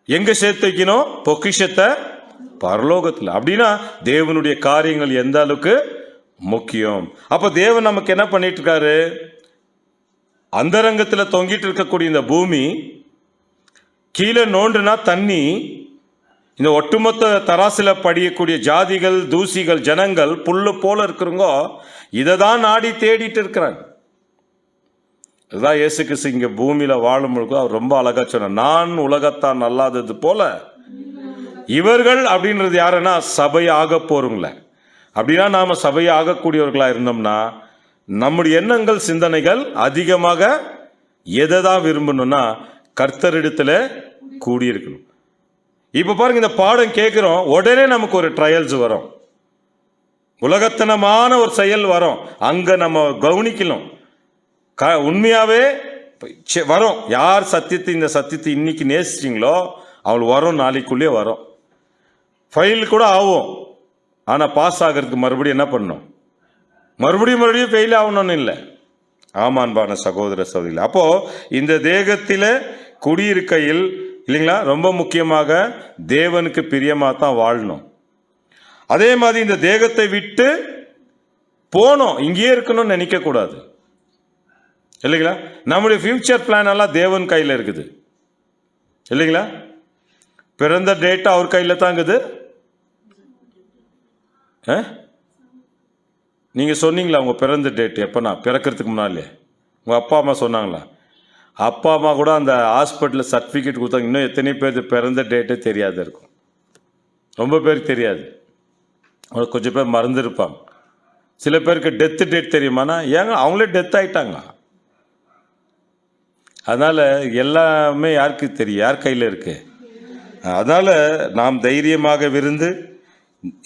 Speaker 1: எங்க சேர்த்து வைக்கணும்? பொக்கிஷத்தை பரலோகத்தில். அப்படின்னா தேவனுடைய காரியங்கள் எந்த அளவுக்கு முக்கியம். அப்ப தேவன் நமக்கு என்ன பண்ணிட்டு இருக்காரு? அந்தரங்கத்தில் தொங்கிட்டு இருக்கக்கூடிய இந்த பூமி, கீழே நோண்டுனா தண்ணி, இந்த ஒட்டுமொத்த தராசில படியக்கூடிய ஜாதிகள், தூசிகள், ஜனங்கள், புல்லு போல இருக்கிறவங்க இதை தான் நாடி தேடிட்டு இருக்கிறாங்க. இதுதான் இயேசு கிறிஸ்து இங்க பூமியில வாழும்பொழுது அவர் ரொம்ப அழகா சொன்னார், நான் உலகத்தான் அல்லாதது போல இவர்கள். அப்படின்றது யாருன்னா சபை ஆக போறவங்கள. அப்படின்னா நாம சபை ஆகக்கூடியவர்களா இருந்தோம்னா நம்முடைய எண்ணங்கள், சிந்தனைகள் அதிகமாக எதை தான் விரும்பணும்னா கர்த்தரிடத்துல கூடியிருக்கணும். இப்ப பாருங்க, இந்த பாடம் கேட்கிறோம், உடனே நமக்கு ஒரு ட்ரையல்ஸ் வரும், உலகத்தனமான ஒரு செயல் வரும். அங்க நம்ம கவனிக்கணும், உண்மையாவே வரும். யார் சத்தியத்தை, இந்த சத்தியத்தை இன்னைக்கு நேசிச்சிங்களோ அவள் வரும், நாளைக்குள்ளே வரும். ஃபெயில் கூட ஆகும், ஆனால் பாஸ் ஆகிறதுக்கு மறுபடியும் என்ன பண்ணணும்? மறுபடியும் ஃபெயில் ஆகணும்னு இல்லை. ஆமான்பான சகோதர சகோதரிகள், அப்போ இந்த தேகத்தில் குடியிருக்கையில் இல்லைங்களா, ரொம்ப முக்கியமாக தேவனுக்கு பிரியமாக தான் வாழணும். அதே மாதிரி இந்த தேகத்தை விட்டு போனோம், இங்கேயே இருக்கணும்னு நினைக்க கூடாது இல்லைங்களா. நம்முடைய ஃபியூச்சர் பிளான் எல்லாம் தேவன் கையில் இருக்குது இல்லைங்களா. பிறந்த டேட் அவர் கையில் தான் இருக்குது. நீங்கள் சொன்னீங்களா உங்கள் பிறந்த டேட் எப்போனா? பிறக்கிறதுக்கு முன்னாலே உங்கள் அப்பா அம்மா சொன்னாங்களா? அப்பா அம்மா கூட அந்த ஹாஸ்பிட்டலில் சர்டிஃபிகேட் கொடுத்தாங்க. இன்னும் எத்தனை பேர் பிறந்த டேட்டே தெரியாது இருக்கும், ரொம்ப பேருக்கு தெரியாது. கொஞ்சம் பேர் மறந்துருப்பாங்க. சில பேருக்கு டெத்து டேட் தெரியுமானா, ஏங்க அவங்களே டெத் ஆகிட்டாங்க. அதனால் எல்லாமே யாருக்கு தெரியும்? யார் கையில் இருக்கு? அதனால் நாம் தைரியமாக விருந்து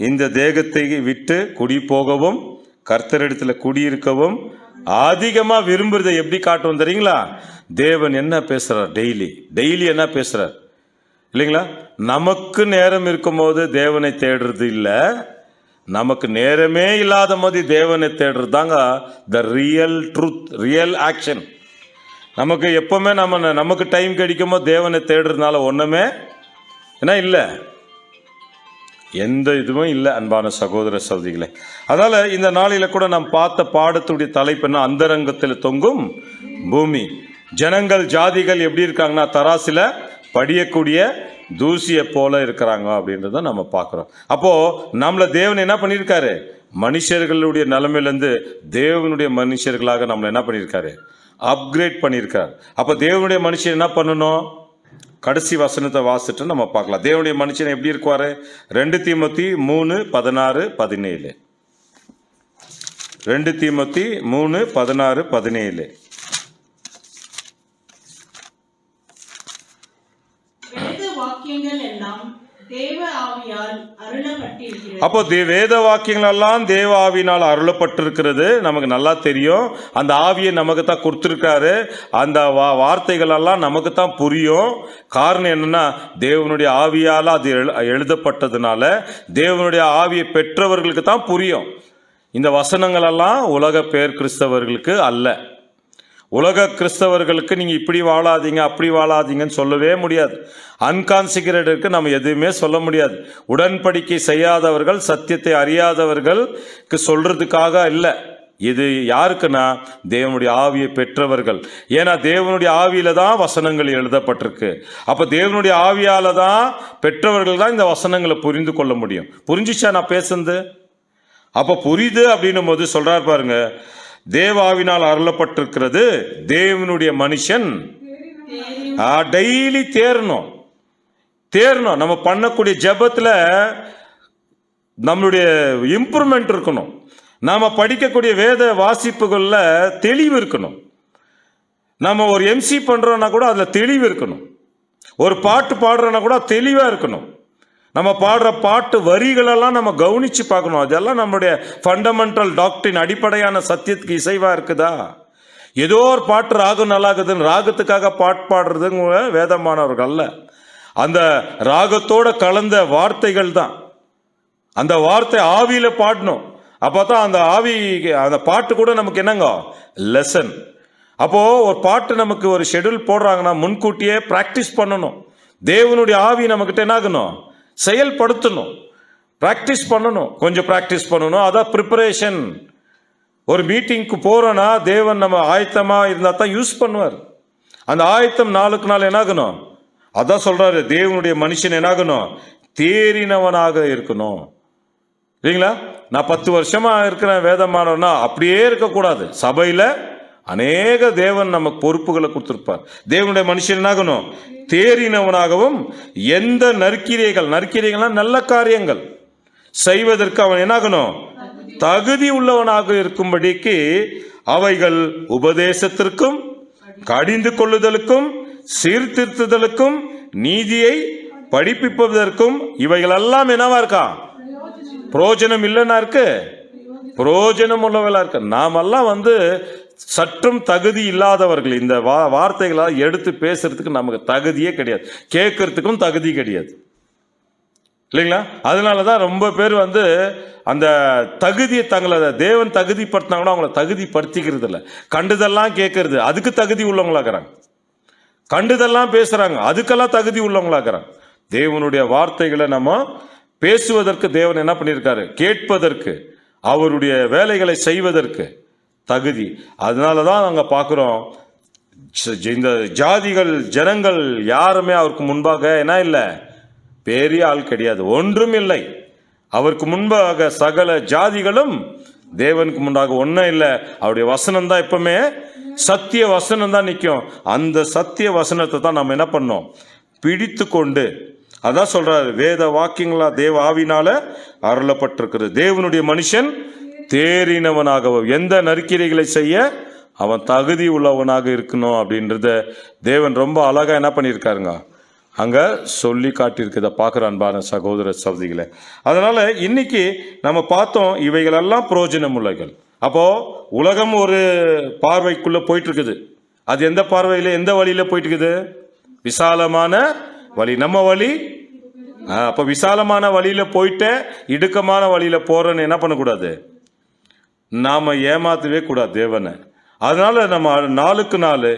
Speaker 1: இந்த தேகத்தை விட்டு குடி போகவும் கர்த்தரிடத்தில் குடியிருக்கவும் அதிகமாக விரும்புறதை எப்படி காட்டும் தெரியுங்களா? தேவன் என்ன பேசுறார்? டெய்லி என்ன பேசுறார் இல்லைங்களா. நமக்கு நேரம் இருக்கும்போது தேவனை தேடுறது இல்லை, நமக்கு நேரமே இல்லாத மாதிரி தேவனை தேடுறது தாங்க the real truth, real action. நமக்கு எப்பவுமே நமக்கு டைம் கிடைக்கும்போது தேவனை தேடுறதுனால ஒண்ணுமே என்ன இல்லை, எந்த இதுவும் இல்லை அன்பான சகோதர சகோதரிகளே. அதனால இந்த நாளில கூட நாம் பார்த்த பாடத்துடைய தலைப்பு என்ன? அந்தரங்கத்தில் தொங்கும் பூமி. ஜனங்கள், ஜாதிகள் எப்படி இருக்காங்கன்னா தராசில படியக்கூடிய தூசியை போல இருக்கிறாங்க அப்படின்றத நம்ம பார்க்குறோம். அப்போ நம்மள தேவன் என்ன பண்ணியிருக்காரு? மனுஷர்களுடைய நிலைமையிலேருந்து தேவனுடைய மனுஷர்களாக நம்மளை என்ன பண்ணியிருக்காரு? அப்கிரேட் பண்ணியிருக்காரு. அப்போ தேவனுடைய மனுஷன் என்ன பண்ணணும்? கடைசி வசனத்தை வாசிட்டு நம்ம பார்க்கலாம். தேவனுடைய மனுஷன் எப்படி இருக்குவாரு? 2 தீமோத்தி 3:16-17. 2 தீமோத்தி 3:16-17. அப்போ வேத வாக்கியங்கள் எல்லாம் தேவ ஆவியினால் அருளப்பட்டிருக்கிறது. நமக்கு நல்லா தெரியும். அந்த ஆவியை நமக்கு தான் கொடுத்துருக்காரு. அந்த வார்த்தைகள் எல்லாம் நமக்கு தான் புரியும். காரணம் என்னன்னா தேவனுடைய ஆவியால் அது எழுதப்பட்டதுனால தேவனுடைய ஆவியை பெற்றவர்களுக்கு தான் புரியும். இந்த வசனங்கள் எல்லாம் உலக பேர் கிறிஸ்தவர்களுக்கு அல்ல. உலக கிறிஸ்தவர்களுக்கு நீங்க இப்படி வாழாதீங்க அப்படி வாழாதீங்கன்னு சொல்லவே முடியாது. அன்கான்சிகரேட்டருக்கு நம்ம எதுவுமே சொல்ல முடியாது. உடன்படிக்கை செய்யாதவர்கள், சத்தியத்தை அறியாதவர்களுக்கு சொல்றதுக்காக இல்லை. இது யாருக்குன்னா தேவனுடைய ஆவியை பெற்றவர்கள். ஏன்னா தேவனுடைய ஆவியில தான் வசனங்கள் எழுதப்பட்டிருக்கு. அப்ப தேவனுடைய ஆவியால தான் பெற்றவர்கள் தான் இந்த வசனங்களை புரிந்து கொள்ள முடியும். புரிஞ்சிச்சா நான் பேசுறது? அப்ப புரியுது அப்படின்னும் போது சொல்றாரு பாருங்க, தேவாவினால் அருளப்பட்டிருக்கிறது. தேவனுடைய மனுஷன் டெய்லி தேரணும். நம்ம பண்ணக்கூடிய ஜெபத்துல நம்மளுடைய இம்ப்ரூவ்மெண்ட் இருக்கணும். நாம படிக்கக்கூடிய வேத வாசிப்புகள்ல தெளிவு இருக்கணும். நம்ம ஒரு எம்சி பண்றோம்னா கூட அதுல தெளிவு இருக்கணும். ஒரு பாட்டு பாடுறோன்னா கூட தெளிவா இருக்கணும். நம்ம பாடுற பாட்டு வரிகளெல்லாம் நம்ம கவனிச்சு பார்க்கணும். அதெல்லாம் நம்மளுடைய ஃபண்டமெண்டல் டாக்டரின் அடிப்படையான சத்தியத்துக்கு இசைவா இருக்குதா? ஏதோ ஒரு பாட்டு ராகம் நல்லா இருக்குதுன்னு ராகத்துக்காக பாட்டு பாடுறதுங்க வேதமானவர்கள் அல்ல. அந்த ராகத்தோட கலந்த வார்த்தைகள் தான். அந்த வார்த்தை ஆவியில பாடணும். அப்பதான் அந்த ஆவி, அந்த பாட்டு கூட நமக்கு என்னங்க லெசன். அப்போ ஒரு பாட்டு நமக்கு ஒரு ஷெட்யூல் போடுறாங்கன்னா முன்கூட்டியே பிராக்டிஸ் பண்ணணும். தேவனுடைய ஆவி நமக்கிட்ட என்ன ஆகணும், செயல்படுத்தணும், பிராக்டிஸ் பண்ணணும், கொஞ்சம் பிராக்டிஸ் பண்ணணும். அதான் ப்ரிப்பரேஷன். ஒரு மீட்டிங்க்கு போறோன்னா தேவன் நம்ம ஆயத்தமா இருந்தா தான் யூஸ் பண்ணுவார். அந்த ஆயத்தம் நாளுக்கு நாள் என்னாகணும். அதான் சொல்றாரு, தேவனுடைய மனுஷன் என்னாகணும், தேறினவனாக இருக்கணும். இல்லைங்களா? நான் 10 வருஷமா இருக்கிறேன் வேதமானவனா அப்படியே இருக்கக்கூடாது. சபையில அநேக தேவன் நமக்கு பொறுப்புகளை கொடுத்திருப்பார். தேவனுடைய மனுஷன் என்னாகணும், தேறினவனாகவும் எந்த நற்கிரியைகள்னா நல்ல காரியங்கள் செய்வதற்கு அவன் என்னாகணும், தகுதி உள்ளவனாக இருக்கும்படிக்கு அவைகள் உபதேசத்திற்கும் கடிந்து கொள்ளுதலுக்கும் சீர்திருத்துதலுக்கும் நீதியை படிப்பிப்பதற்கும் இவைகள் எல்லாம் என்னவா இருக்கா, பிரயோஜனம் இல்லைன்னா இருக்கு, பிரயோஜனம் உள்ளவர்களா இருக்கு. நாமெல்லாம் சற்றும் தகுதி இல்லாதவர்கள். இந்த வார்த்தைகளால் எடுத்து பேசுறதுக்கு நமக்கு தகுதியே கிடையாது, கேட்கறதுக்கும் தகுதி கிடையாது. இல்லைங்களா? அதனாலதான் ரொம்ப பேர் அந்த தகுதியை தங்களை தேவன் தகுதிப்படுத்தினாங்கன்னா அவங்கள தகுதிப்படுத்திக்கிறது இல்லை. கண்டுதெல்லாம் கேட்கறது அதுக்கு தகுதி உள்ளவங்களாக்குறாங்க, கண்டுதெல்லாம் பேசுறாங்க அதுக்கெல்லாம் தகுதி உள்ளவங்களாக்குறாங்க. தேவனுடைய வார்த்தைகளை நம்ம பேசுவதற்கு தேவன் என்ன பண்ணியிருக்காரு, கேட்பதற்கு, அவருடைய வேலைகளை செய்வதற்கு தகுதி. அதனாலதான் நாங்க பார்க்கிறோம், இந்த ஜாதிகள் ஜனங்கள் யாருமே அவருக்கு முன்பாக என்ன இல்லை, பெரிய ஆள் கிடையாது, ஒன்றும் இல்லை. அவருக்கு முன்பாக சகல ஜாதிகளும் தேவனுக்கு முன்பாக ஒன்றும் இல்லை. அவருடைய வசனம் தான் எப்பவுமே சத்திய வசனம் தான் நிற்கும். அந்த சத்திய வசனத்தை தான் நம்ம என்ன பண்ணோம், பிடித்து கொண்டு, அதான் சொல்றாரு, வேத வாக்கியங்களா தேவ ஆவினால அருளப்பட்டிருக்கிறது. தேவனுடைய மனுஷன் தேறினவனாகவும் எந்த நற்கிரைகளை செய்ய அவன் தகுதி உள்ளவனாக இருக்கணும் அப்படின்றத தேவன் ரொம்ப அழகா என்ன பண்ணியிருக்காருங்க, அங்க சொல்லி காட்டியிருக்கிறத பார்க்குற அன்பான சகோதர சகோதரிகளே. அதனால இன்னைக்கு நம்ம பார்த்தோம், இவைகளெல்லாம் பிரயோஜனம் உள்ளவைகள். அப்போ உலகம் ஒரு பார்வைக்குள்ள போயிட்டு இருக்குது. அது எந்த பார்வையில, எந்த வழியில போயிட்டு இருக்குது, விசாலமான வழி. நம்ம வழி அப்ப விசாலமான வழியில போயிட்டு இடுக்கமான வழியில போறோன்னு என்ன பண்ணக்கூடாது, நாம ஏமாத்தவே கூடாது தேவனை. அதனால நம்ம நாளுக்கு நாள்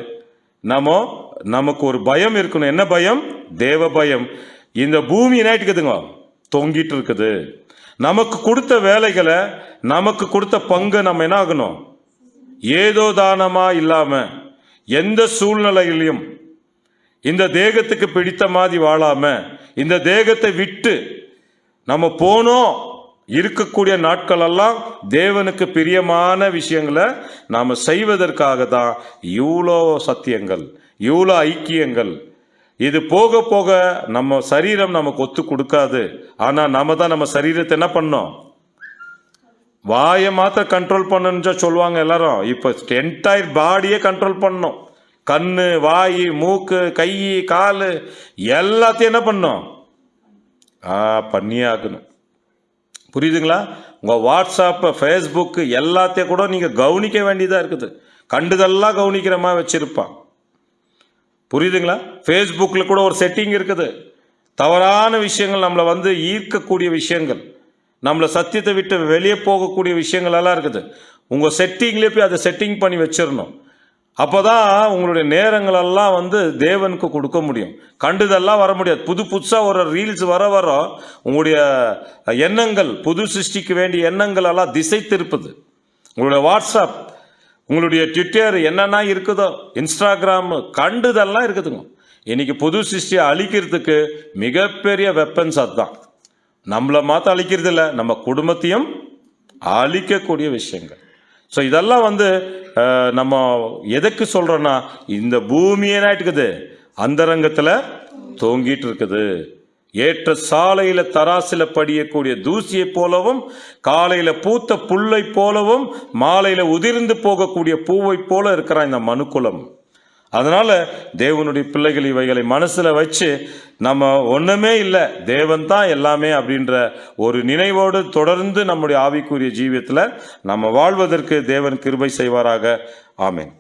Speaker 1: நமக்கு ஒரு பயம் இருக்கணும். என்ன பயம்? தேவ பயம். இந்த பூமி என்ன இருக்குதுங்க, தொங்கிட்டு இருக்குது. நமக்கு கொடுத்த வேலைகளை, நமக்கு கொடுத்த பங்கு நம்ம என்ன ஆகணும், ஏதோ தானமா இல்லாம எந்த சூழ்நிலையிலையும் இந்த தேகத்துக்கு பிடித்த மாதிரி வாழாம, இந்த தேகத்தை விட்டு நம்ம போனோம் இருக்கக்கூடிய நாட்கள் எல்லாம் தேவனுக்கு பிரியமான விஷயங்களை நாம செய்வதற்காக தான் இவ்வளோ சத்தியங்கள், இவ்வளோ ஐக்கியங்கள். இது போக போக நம்ம சரீரம் நமக்கு ஒத்து கொடுக்காது. ஆனா நாம தான் நம்ம சரீரத்தை என்ன பண்ணோம், வாயை மாத்திரம் கண்ட்ரோல் பண்ணணும்னு சொல்லுவாங்க எல்லாரும். இப்ப என்டையர் பாடியே கண்ட்ரோல் பண்ணணும். கண்ணு, வாய், மூக்கு, கை, காலு எல்லாத்தையும் என்ன பண்ணணும், பண்ணியே ஆகணும். புரியுதுங்களா? உங்க வாட்ஸ்அப், ஃபேஸ்புக் எல்லாத்தையும் கூட நீங்க கவனிக்க வேண்டியதா இருக்குது. கண்டுதெல்லாம் கவனிக்கிற மாதிரி வச்சிருப்பான். புரியுதுங்களா? ஃபேஸ்புக்கில் கூட ஒரு செட்டிங் இருக்குது. தவறான விஷயங்கள், நம்மளை ஈர்க்கக்கூடிய விஷயங்கள், நம்மளை சத்தியத்தை விட்டு வெளியே போகக்கூடிய விஷயங்கள் எல்லாம் இருக்குது. உங்கள் செட்டிங்லேயே போய் அதை செட்டிங் பண்ணி வச்சிடணும். அப்போதான் உங்களுடைய நேரங்கள் எல்லாம் தேவனுக்கு கொடுக்க முடியும். கண்டுதெல்லாம் வர முடியாது. புதுசாக ஒரு ரீல்ஸ் வர உங்களுடைய எண்ணங்கள், புது சிருஷ்டிக்கு வேண்டிய எண்ணங்கள் எல்லாம் திசை திருப்புது. உங்களுடைய வாட்ஸ்அப், உங்களுடைய ட்விட்டர் என்னென்னா இருக்குதோ, இன்ஸ்டாகிராம், கண்டுதெல்லாம் இருக்குதுங்க. இன்னைக்கு புது சிருஷ்டியை அழிக்கிறதுக்கு மிகப்பெரிய வெப்பன்ஸ் அதுதான். நம்மளை மாற்ற அழிக்கிறது இல்லை, நம்ம குடும்பத்தையும் அழிக்கக்கூடிய விஷயங்கள். ஸோ இதெல்லாம் நம்ம எதுக்கு சொல்றோம்னா, இந்த பூமியே இருக்குது அந்தரங்கத்தில் தொங்கிட்டு இருக்குது. ஏற்ற சாலையில தராசில படியக்கூடிய தூசியை போலவும், காலையில பூத்த புல்லை போலவும், மாலையில உதிர்ந்து போகக்கூடிய பூவை போல இருக்கிறான் இந்த மனுக்குலம். அதனால தேவனுடைய பிள்ளைகள் இவைகளை மனசுல வச்சு நம்ம ஒண்ணுமே இல்லை, தேவன் தான் எல்லாமே அப்படின்ற ஒரு நினைவோடு தொடர்ந்து நம்முடைய ஆவிக்குரிய ஜீவியத்துல நம்ம வாழ்வதற்கு தேவன் கிருபை செய்வாராக. ஆமென்.